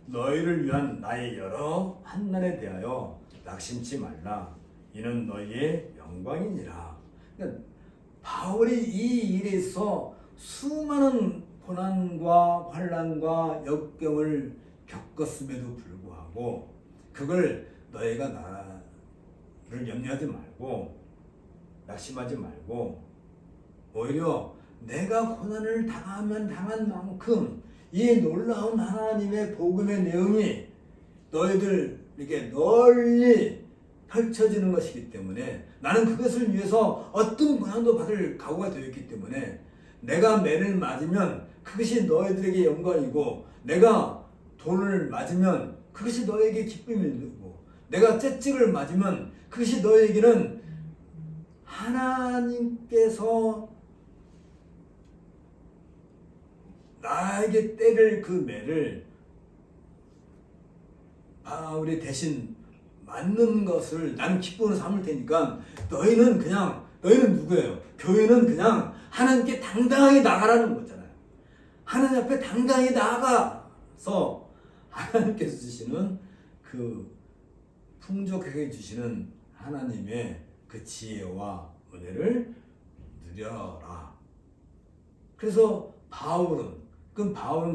너희를 위한 나의 여러 환난에 대하여 낙심치 말라. 이는 너희의 영광이니라. 그러니까 바울이 이 일에 있어 수많은 고난과 환난과 역경을 겪었음에도 불구하고 그걸 너희가 나를 염려하지 말고 낙심하지 말고 오히려 내가 고난을 당한 만큼 이 놀라운 하나님의 복음의 내용이 너희들에게 널리 펼쳐지는 것이기 때문에 나는 그것을 위해서 어떤 고난도 받을 각오가 되어 있기 때문에 내가 매를 맞으면 그것이 너희들에게 영광이고 내가 돌을 맞으면 그것이 너에게 기쁨이 되고 내가 채찍을 맞으면 그것이 너에게는 하나님께서 나에게 때릴 그 매를 바울이 대신 맞는 것을 나는 기쁨으로 삼을 테니까 너희는 누구예요? 교회는 그냥 하나님께 당당하게 나가라는 거잖아요. 하나님 앞에 당당히 나아가서 하나님께서 주시는 그 풍족하게 주시는 하나님의 그 지혜와 은혜를 누려라. 그래서 바울은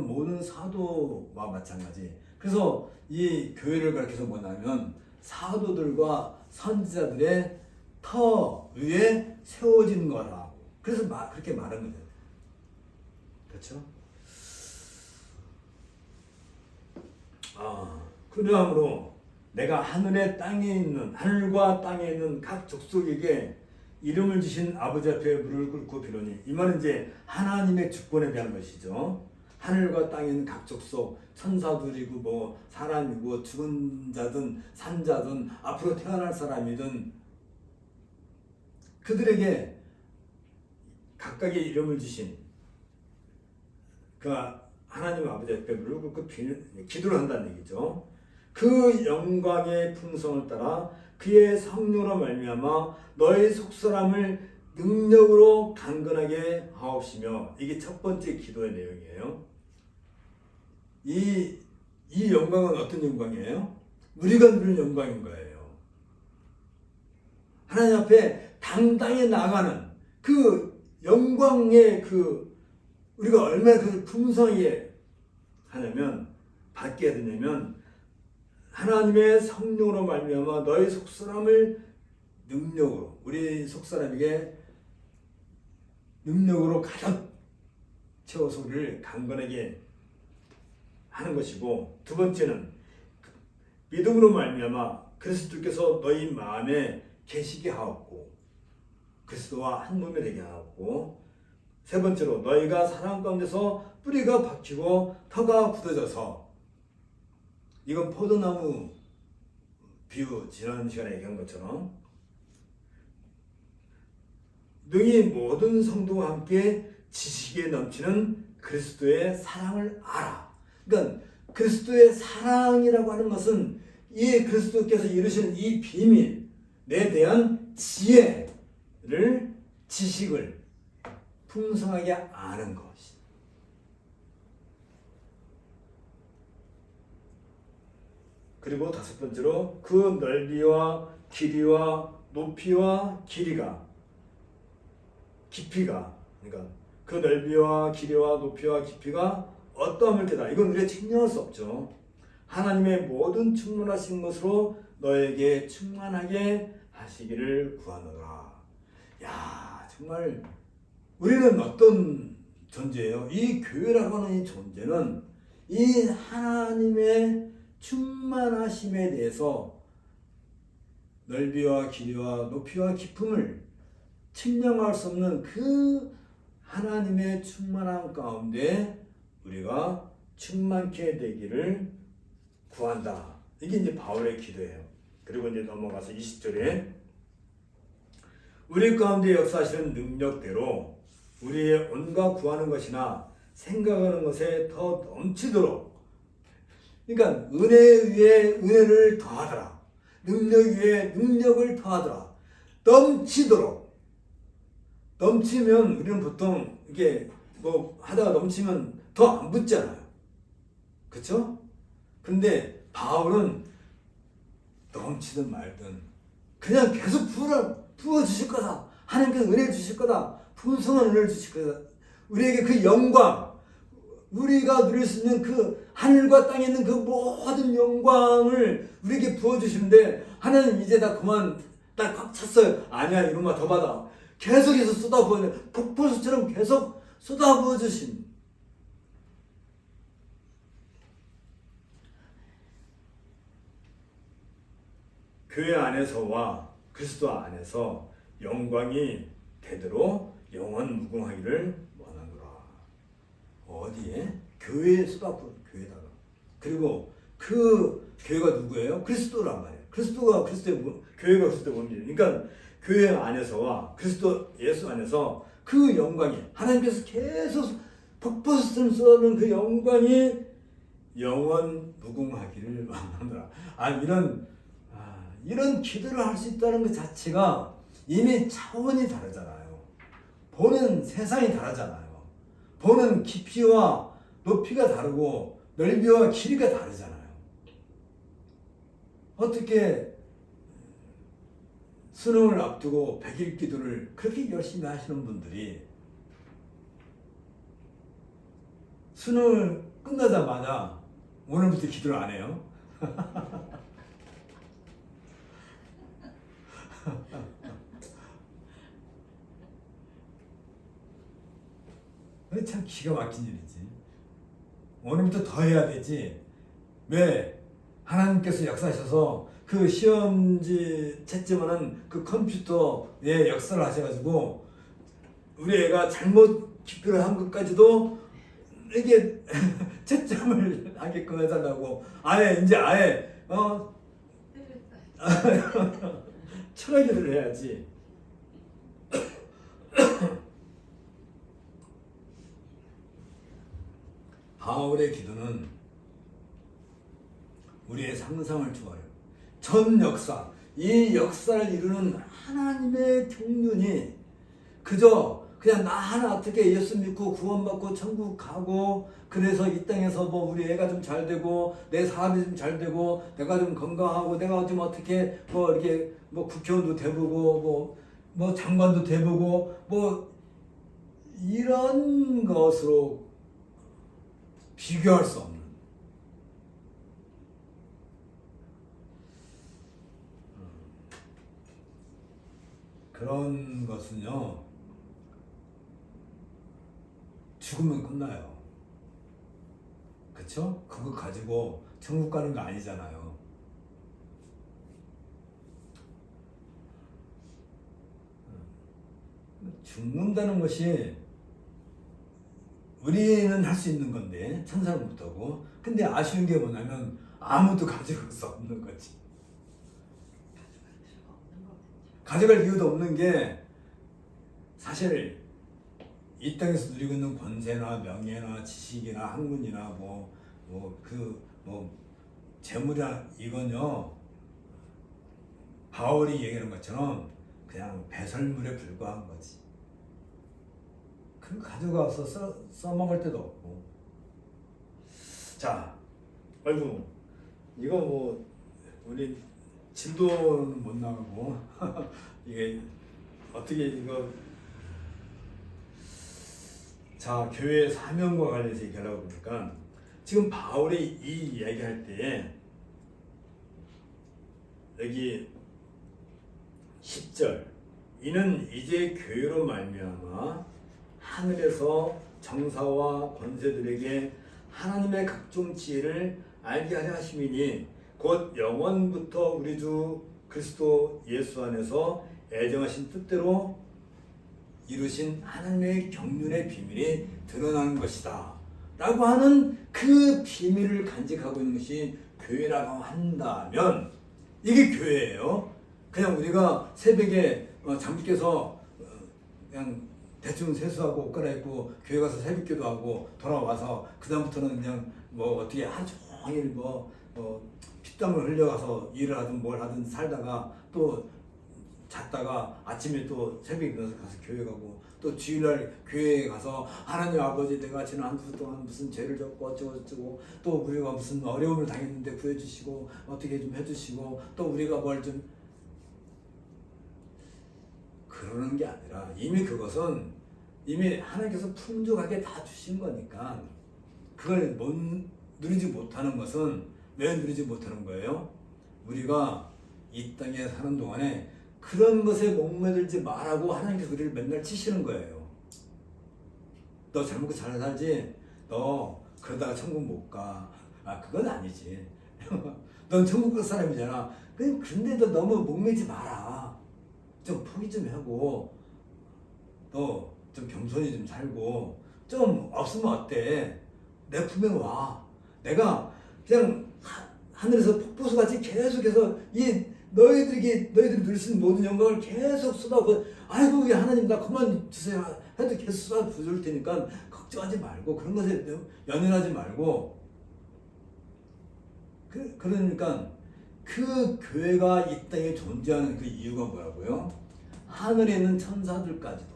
모든 사도와 마찬가지. 그래서 이 교회를 가르쳐서 뭐냐면 사도들과 선지자들의 터 위에 세워진 거라. 그래서 그렇게 말한 거죠. 그렇죠? 그러므로 내가 하늘과 땅에 있는 각 족속에게 이름을 주신 아버지 앞에 무릎을 꿇고 비로니, 이 말은 이제 하나님의 주권에 대한 것이죠. 하늘과 땅에 있는 각 족속, 천사들이고 뭐 사람이고 죽은 자든 산자든 앞으로 태어날 사람이든 그들에게 각각의 이름을 주신 그 하나님 아버지 앞에 무릎을 꿇고 기도를 한다는 얘기죠. 그 영광의 풍성을 따라 그의 성령으로 말미암아 너희 속사람을 능력으로 강건하게 하옵시며, 이게 첫 번째 기도의 내용이에요. 이 영광은 어떤 영광이에요? 우리가 누릴 영광인 거예요. 하나님 앞에 당당히 나가는 그 영광의 우리가 얼마나 그 풍성하게 하냐면 받게 되냐면 하나님의 성령으로 말미암아 너희 속사람을 능력으로, 우리 속사람에게 능력으로 가득 채워서 우리를 강건하게 하는 것이고, 두 번째는 믿음으로 말미암아 그리스도께서 너희 마음에 계시게 하옵고 그리스도와 한 몸이 되게 하옵고, 세 번째로 너희가 사랑 가운데서 뿌리가 박히고 터가 굳어져서, 이건 포도나무 비유 지난 시간에 얘기한 것처럼 능히 모든 성도와 함께 지식에 넘치는 그리스도의 사랑을 알아. 그러니까 그리스도의 사랑이라고 하는 것은 이 그리스도께서 이루시는 이 비밀에 대한 지식을 풍성하게 아는 것이. 그리고 다섯 번째로 그 넓이와 길이와 높이와 깊이가, 그러니까 그 넓이와 길이와 높이와 깊이가 어떠함을 깨달아. 이건 우리가 측량할 수 없죠. 하나님의 모든 충만하신 것으로 너에게 충만하게 하시기를 구하노라. 야, 정말 우리는 어떤 존재예요? 이 교회라고 하는 이 존재는 이 하나님의 충만하심에 대해서 넓이와 길이와 높이와 깊음을 측량할 수 없는 그 하나님의 충만함 가운데 우리가 충만케 되기를 구한다. 이게 이제 바울의 기도예요. 그리고 이제 넘어가서 20절에 우리 가운데 역사하시는 능력대로 우리의 온갖 구하는 것이나 생각하는 것에 더 넘치도록, 그러니까 은혜 위에 은혜를 더하더라, 능력 위에 능력을 더하더라, 넘치도록 넘치면 우리는 보통 이게 뭐 하다가 넘치면 더 안 붙잖아요. 그쵸? 근데 바울은 넘치든 말든 그냥 계속 부어주실 거다. 하나님께서 은혜를 주실 거다. 풍성한 은혜를 주실 거다. 우리에게 그 영광, 우리가 누릴 수 있는 그 하늘과 땅에 있는 그 모든 영광을 우리에게 부어주시는데 하나님 이제 다 그만 나 꽉 찼어요. 아니야, 이런 거 더 받아. 계속해서 쏟아부어 폭포수처럼 계속 쏟아부어 주신 교회 안에서와 그리스도 안에서 영광이 대대로 영원 무궁하기를 원하노라. 어디에? 교회에 쏟아부은 교회다가. 그리고 그 교회가 누구예요? 그리스도란 말이에요. 그리스도가 그리스도의 교회가 그리스도의 몸이에요. 그러니까 교회 안에서와 그리스도 예수 안에서 그 영광이 하나님께서 계속 폭포수처럼 쏟아부은 그 영광이 영원 무궁하기를 원하노라. 이런 기도를 할 수 있다는 것 자체가 이미 차원이 다르잖아요. 보는 세상이 다르잖아요. 보는 깊이와 높이가 다르고 넓이와 길이가 다르잖아요. 어떻게 수능을 앞두고 100일 기도를 그렇게 열심히 하시는 분들이 수능을 끝나자마자 오늘부터 기도를 안 해요? 참 기가 막힌 일이지. 오늘부터 더 해야 되지. 왜? 하나님께서 역사하셔서 그 시험지 채점하는 그 컴퓨터에 역사를 하셔가지고 우리 애가 잘못 기표를 한 것까지도 이게 채점을 하게끔 해달라고 아예 철학기를 해야지. 바울의 기도는 우리의 상상을 초월해요. 전 역사, 이 역사를 이루는 하나님의 경륜이 그냥 나 하나 어떻게 예수 믿고 구원받고 천국 가고 그래서 이 땅에서 뭐 우리 애가 좀 잘 되고 내 사업이 좀 잘 되고 내가 좀 건강하고 내가 좀 어떻게 뭐 이렇게 뭐 국회의원도 돼보고 뭐 장관도 돼보고 뭐 이런 것으로 비교할 수 없는 그런 것은요 죽으면 끝나요. 그쵸? 그거 가지고 천국 가는 거 아니잖아요. 죽는다는 것이 우리는 할 수 있는 건데 천사는 못하고. 근데 아쉬운 게 뭐냐면 아무도 가져갈 수 없는 거지. 가져갈 이유도 없는 게 사실 이 땅에서 누리고 있는 권세나 명예나 지식이나 학문이나 재물이나 이건요 바울이 얘기하는 것처럼 그냥 배설물에 불과한 거지. 그거 가져가서 써먹을 데도 없고. 자, 아이고 이거 뭐 우리 진도는 못 나가고 이게 어떻게 이거 자 교회의 사명과 관련해서 얘기하려고 보니까 지금 바울이 이 이야기할 때에 여기 10절 이는 이제 교회로 말미암아 하늘에서 정사와 권세들에게 하나님의 각종 지혜를 알게 하려 하심이니 곧 영원부터 우리 주 그리스도 예수 안에서 애정하신 뜻대로 이루신 하나님의 경륜의 비밀이 드러나는 것이다 라고 하는 그 비밀을 간직하고 있는 것이 교회라고 한다면 이게 교회예요. 그냥 우리가 새벽에 잠 깨서 그냥 대충 세수하고 옷 갈아입고 교회 가서 새벽기도 하고 돌아와서 그 다음부터는 그냥 뭐 어떻게 하루 종일 뭐 피땀을 흘려가서 일을 하든 뭘 하든 살다가 또 잤다가 아침에 또 새벽에 일어나서 가서 교회 가고 또 주일날 교회에 가서 하나님 아버지 내가 지난 한 주 동안 무슨 죄를 졌고 어쩌고 또 우리가 무슨 어려움을 당했는데 구해주시고 어떻게 좀 해주시고 또 우리가 뭘 좀 그러는 게 아니라 이미 그것은 이미 하나님께서 풍족하게 다 주신 거니까 그걸 누리지 못하는 것은 왜 누리지 못하는 거예요? 우리가 이 땅에 사는 동안에 그런 것에 목매들지 말라고 하나님께서 우리를 맨날 치시는 거예요. 너 잘 먹고 잘 살지? 너 그러다가 천국 못 가. 아 그건 아니지. 넌 천국 갈 사람이잖아. 근데 너 너무 목매지 마라. 좀 포기 좀 하고 너 좀 겸손히 좀 살고 좀 없으면 어때? 내 품에 와. 내가 그냥 하늘에서 폭포수같이 계속해서 너희들이 누릴 수 있는 모든 영광을 계속 쏟아부어. 아이고 하나님 나 그만 주세요 해도 계속 쏟아부을 테니까 걱정하지 말고 그런 것에 연연하지 말고 그러니까 그 교회가 이 땅에 존재하는 그 이유가 뭐라고요? 하늘에 있는 천사들까지도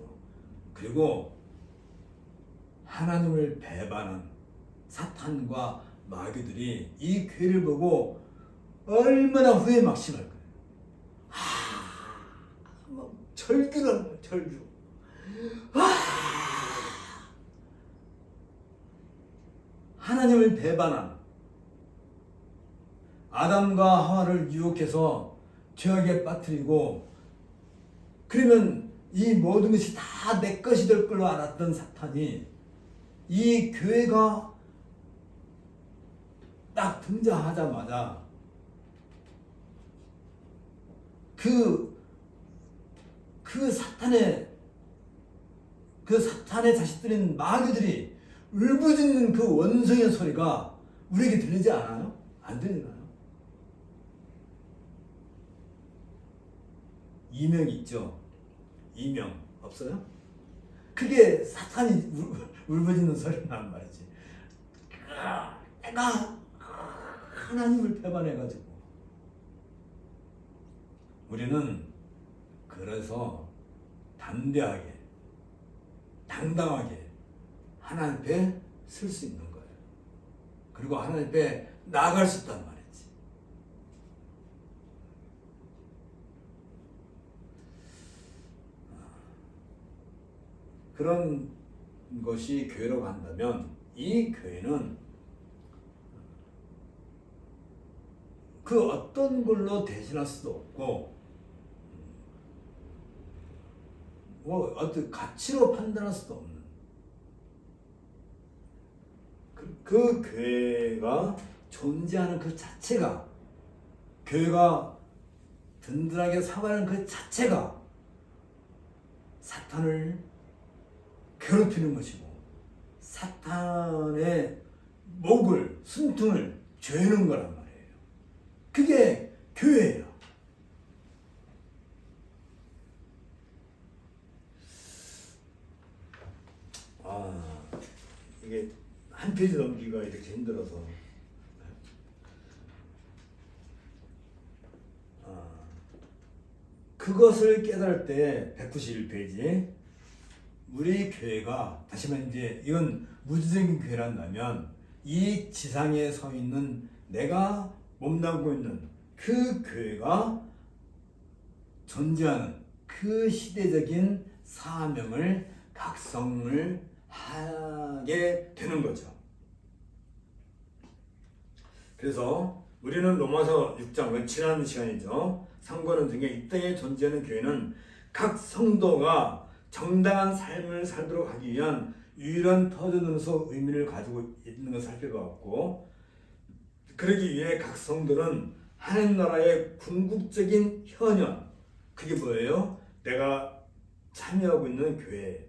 그리고 하나님을 배반한 사탄과 마귀들이 이 교회를 보고 얼마나 후회 막심할 거예요. 막 절규라는 거예요. 절규. 하나님을 배반한 아담과 하와를 유혹해서 죄악에 빠뜨리고 그러면 이 모든 것이 다 내 것이 될 걸로 알았던 사탄이 이 교회가 딱 등장하자마자 그 사탄의 자식들인 마귀들이 울부짖는 그 원성의 소리가 우리에게 들리지 않아요? 안 들리나요? 이명 있죠? 이명 없어요? 그게 사탄이 울부짖는 소리란 말이지. 내가 하나님을 배반해가지고 우리는 그래서 담대하게 당당하게 하나님 앞에 설 수 있는 거예요. 그리고 하나님 앞에 나아갈 수 있단 말이지. 그런 것이 교회라고 한다면 이 교회는 그 어떤 걸로 대신할 수도 없고 뭐 어떤 가치로 판단할 수도 없는 그 교회가 존재하는 그 자체가 교회가 든든하게 살아가는 그 자체가 사탄을 괴롭히는 것이고 사탄의 목을 숨통을 죄는 거란 말이에요. 그게 교회예요. 이게 한 페이지 넘기기가 이렇게 힘들어서 그것을 깨달을 때 191페이지 우리 교회가 다시 말해 이제 이건 무지적인 교회란다면 이 지상에 서 있는 내가 몸담고 있는 그 교회가 존재하는 그 시대적인 사명을 각성을 하게 되는 거죠. 그래서 우리는 로마서 6장 지난 시간이죠. 상고하는 중에 이 땅에 존재하는 교회는 각 성도가 정당한 삶을 살도록 하기 위한 유일한 터전으로서 의미를 가지고 있는 것을 살펴봤고 그러기 위해 각 성도는 하나님 나라의 궁극적인 현현 그게 뭐예요? 내가 참여하고 있는 교회에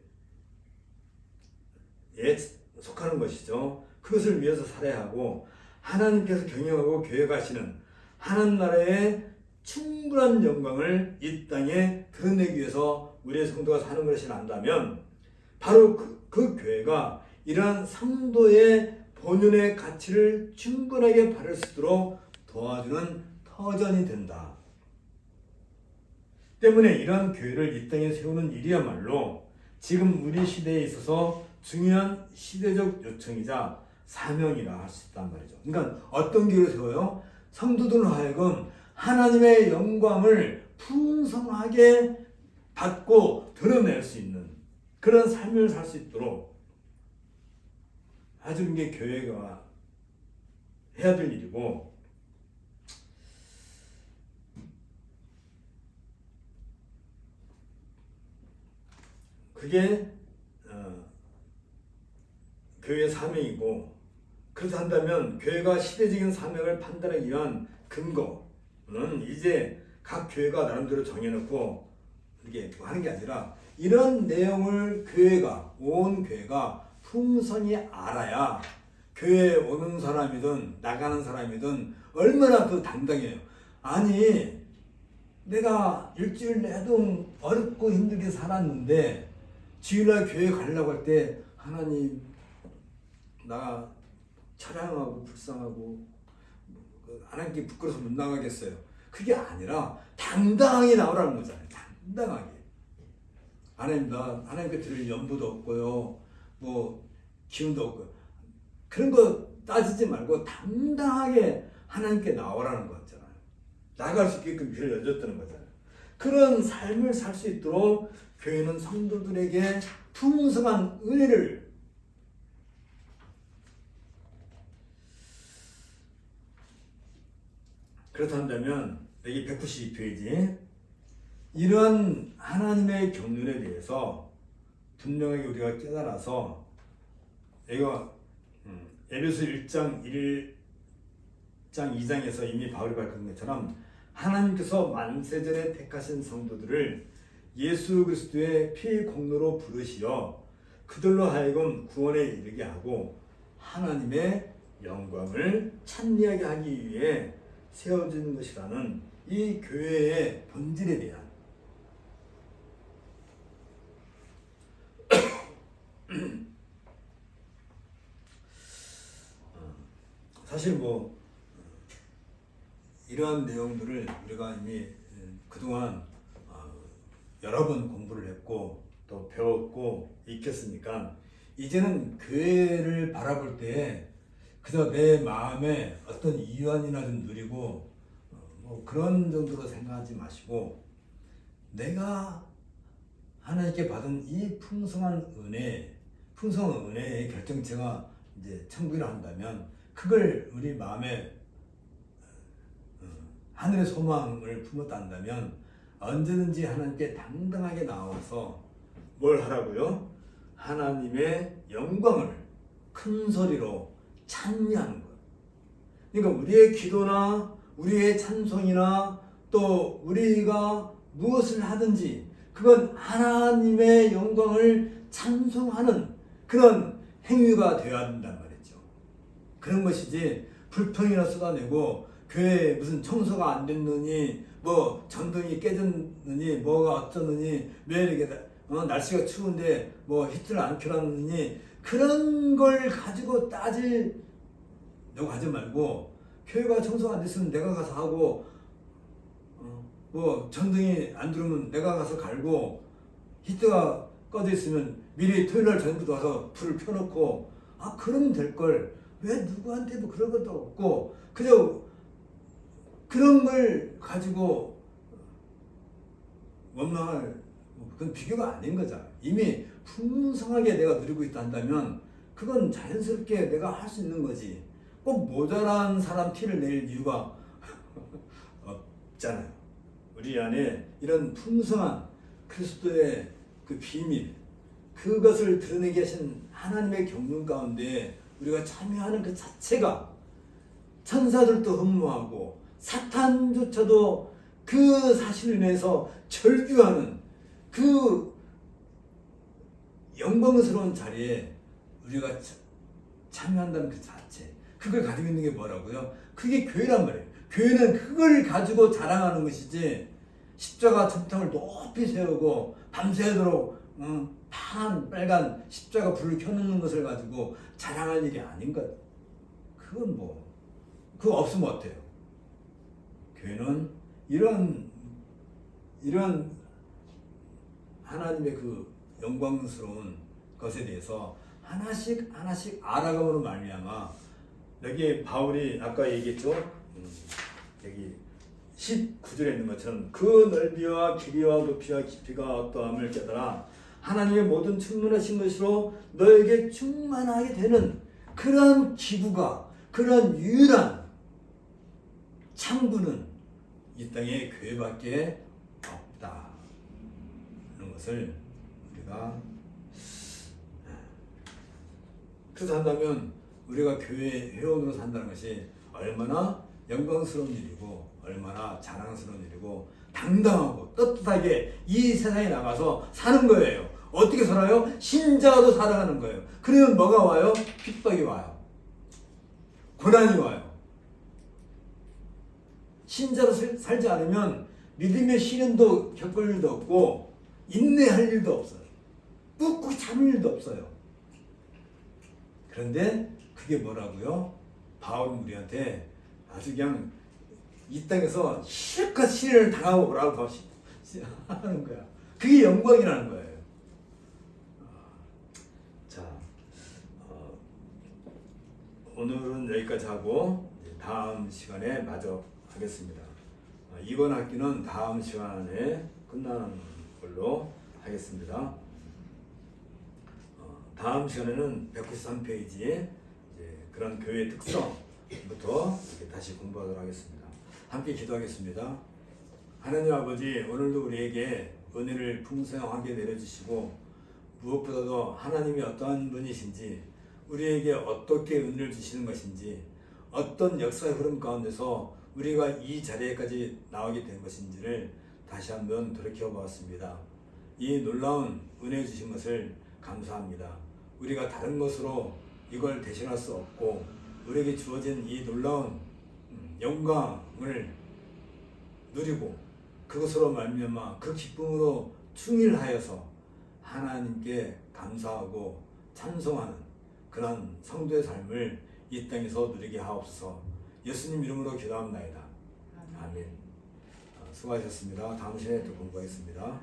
속하는 것이죠. 그것을 위해서 살아야 하고 하나님께서 경영하고 계획하시는 하나님 나라의 충분한 영광을 이 땅에 드러내기 위해서 우리의 성도가 사는 것이 안다면 바로 그 교회가 이러한 성도의 본연의 가치를 충분하게 바를 수 있도록 도와주는 터전이 된다. 때문에 이런 교회를 이 땅에 세우는 일이야말로 지금 우리 시대에 있어서 중요한 시대적 요청이자 사명이라 할 수 있단 말이죠. 그러니까 어떤 교회를 세워요? 성도들로 하여금 하나님의 영광을 풍성하게 받고 드러낼 수 있는 그런 삶을 살 수 있도록 해주는 게 교회가 해야 될 일이고, 그게 교회의 사명이고, 그렇다 한다면 교회가 시대적인 사명을 판단하기 위한 근거는 이제 각 교회가 나름대로 정해놓고 이렇게 하는 게 아니라 이런 내용을 온 교회가 풍성히 알아야 교회에 오는 사람이든 나가는 사람이든 얼마나 그 당당해요. 아니 내가 일주일 내동 어렵고 힘들게 살았는데 주일날 교회 가려고 할 때 하나님 나 차량하고 불쌍하고 하나님께 부끄러워서 못 나가겠어요. 그게 아니라 당당하게 나오라는 거잖아요. 당당하게. 하나님 나 하나님께 드릴 연보도 없고요. 뭐 기운도 없고요. 그런 거 따지지 말고 당당하게 하나님께 나오라는 거잖아요. 나갈 수 있게끔 길을 열어줬다는 거잖아요. 그런 삶을 살 수 있도록 교회는 성도들에게 풍성한 은혜를 그렇다면 여기 192페이지 이러한 하나님의 경륜에 대해서 분명하게 우리가 깨달아서 이거 에베소 1장 2장에서 이미 바울이 밝힌 것처럼 하나님께서 만세전에 택하신 성도들을 예수 그리스도의 피 공로로 부르시어 그들로 하여금 구원에 이르게 하고 하나님의 영광을 찬미하게 하기 위해 세워진 것이라는 이 교회의 본질에 대한 사실 뭐 이러한 내용들을 우리가 이미 그동안 여러 번 공부를 했고 또 배웠고 익혔으니까 이제는 교회를 바라볼 때 그저 내 마음에 어떤 이완이나 좀 누리고 뭐 그런 정도로 생각하지 마시고 내가 하나님께 받은 이 풍성한 은혜의 결정체가 이제 천국이라 한다면 그걸 우리 마음에 하늘의 소망을 품었다 한다면 언제든지 하나님께 당당하게 나와서 뭘 하라고요? 하나님의 영광을 큰 소리로 찬미하는 것. 그러니까 우리의 기도나 우리의 찬송이나 또 우리가 무엇을 하든지 그건 하나님의 영광을 찬송하는 그런 행위가 되어야 한단 말이죠. 그런 것이지 불평이나 쏟아내고 교회에 무슨 청소가 안 됐느니 뭐 전등이 깨졌느니 뭐가 어쩌느니 왜 이렇게 날씨가 추운데 뭐 히트를 안 켜놨느니 그런 걸 가지고 따지려고 하지 말고 교회가 청소가 안 됐으면 내가 가서 하고 뭐 전등이 안 들어오면 내가 가서 갈고 히트가 꺼져 있으면 미리 토요일날 전부터 와서 불을 펴놓고 그러면 될걸 왜 누구한테도 그런 것도 없고 그저 그런 걸 가지고 원망할 그건 비교가 아닌 거죠. 이미 풍성하게 내가 누리고 있다 한다면 그건 자연스럽게 내가 할 수 있는 거지. 꼭 모자란 사람 티를 낼 이유가 없잖아요. 우리 안에 이런 풍성한 그리스도의 그 비밀, 그것을 드러내게 하신 하나님의 경륜 가운데 우리가 참여하는 그 자체가 천사들도 흠모하고 사탄조차도 그 사실을 인해서 절규하는 그 영광스러운 자리에 우리가 참여한다는 그 자체, 그걸 가지고 있는 게 뭐라고요? 그게 교회란 말이에요. 교회는 그걸 가지고 자랑하는 것이지 십자가 천탕을 높이 세우고 밤새도록 파란 빨간 십자가 불을 켜놓는 것을 가지고 자랑할 일이 아닌 것. 그건 그거 없으면 어때요? 교회는 이런 이런 하나님의 그 영광스러운 것에 대해서 하나씩 알아감으로 말미암아 여기 바울이 아까 얘기했죠. 여기 19절에 있는 것처럼 그 넓이와 길이와 높이와 깊이가 어떠함을 깨달아 하나님의 모든 충만하신 것으로 너에게 충만하게 되는 그러한 기부가, 그러한 유일한 창구는 이 땅에 교회밖에 없다 하는 것을 우리가, 그래서 한다면 우리가 교회 회원으로 산다는 것이 얼마나 영광스러운 일이고 얼마나 자랑스러운 일이고 당당하고 떳떳하게 이 세상에 나가서 사는 거예요. 어떻게 살아요? 신자도 살아가는 거예요. 그러면 뭐가 와요? 핍박이 와요. 고난이 와요. 신자로 살지 않으면 믿음의 시련도 겪을 일도 없고 인내할 일도 없어요. 꾹꾹 참을 일도 없어요. 그런데 그게 뭐라고요? 바울은 우리한테 아주 그냥 이 땅에서 실컷 시련을 당하고 오라고 하는 거야. 그게 영광이라는 거예요. 자, 오늘은 여기까지 하고 다음 시간에 마저 하겠습니다. 이번 학기는 다음 시간에 끝나는 걸로 하겠습니다. 다음 시간에는 193페이지에 그런 교회의 특성부터 다시 공부하도록 하겠습니다. 함께 기도하겠습니다. 하나님 아버지, 오늘도 우리에게 은혜를 풍성하게 내려주시고 무엇보다도 하나님이 어떠한 분이신지, 우리에게 어떻게 은혜를 주시는 것인지, 어떤 역사의 흐름 가운데서 우리가 이 자리에까지 나오게 된 것인지를 다시 한번 돌이켜보았습니다. 이 놀라운 은혜 주신 것을 감사합니다. 우리가 다른 것으로 이걸 대신할 수 없고 우리에게 주어진 이 놀라운 영광을 누리고 그것으로 말미암아 그 기쁨으로 충일하여서 하나님께 감사하고 찬송하는 그런 성도의 삶을 이 땅에서 누리게 하옵소서. 예수님 이름으로 기도합나이다. 아멘. 수고하셨습니다. 다음 시간에 또 공부하겠습니다.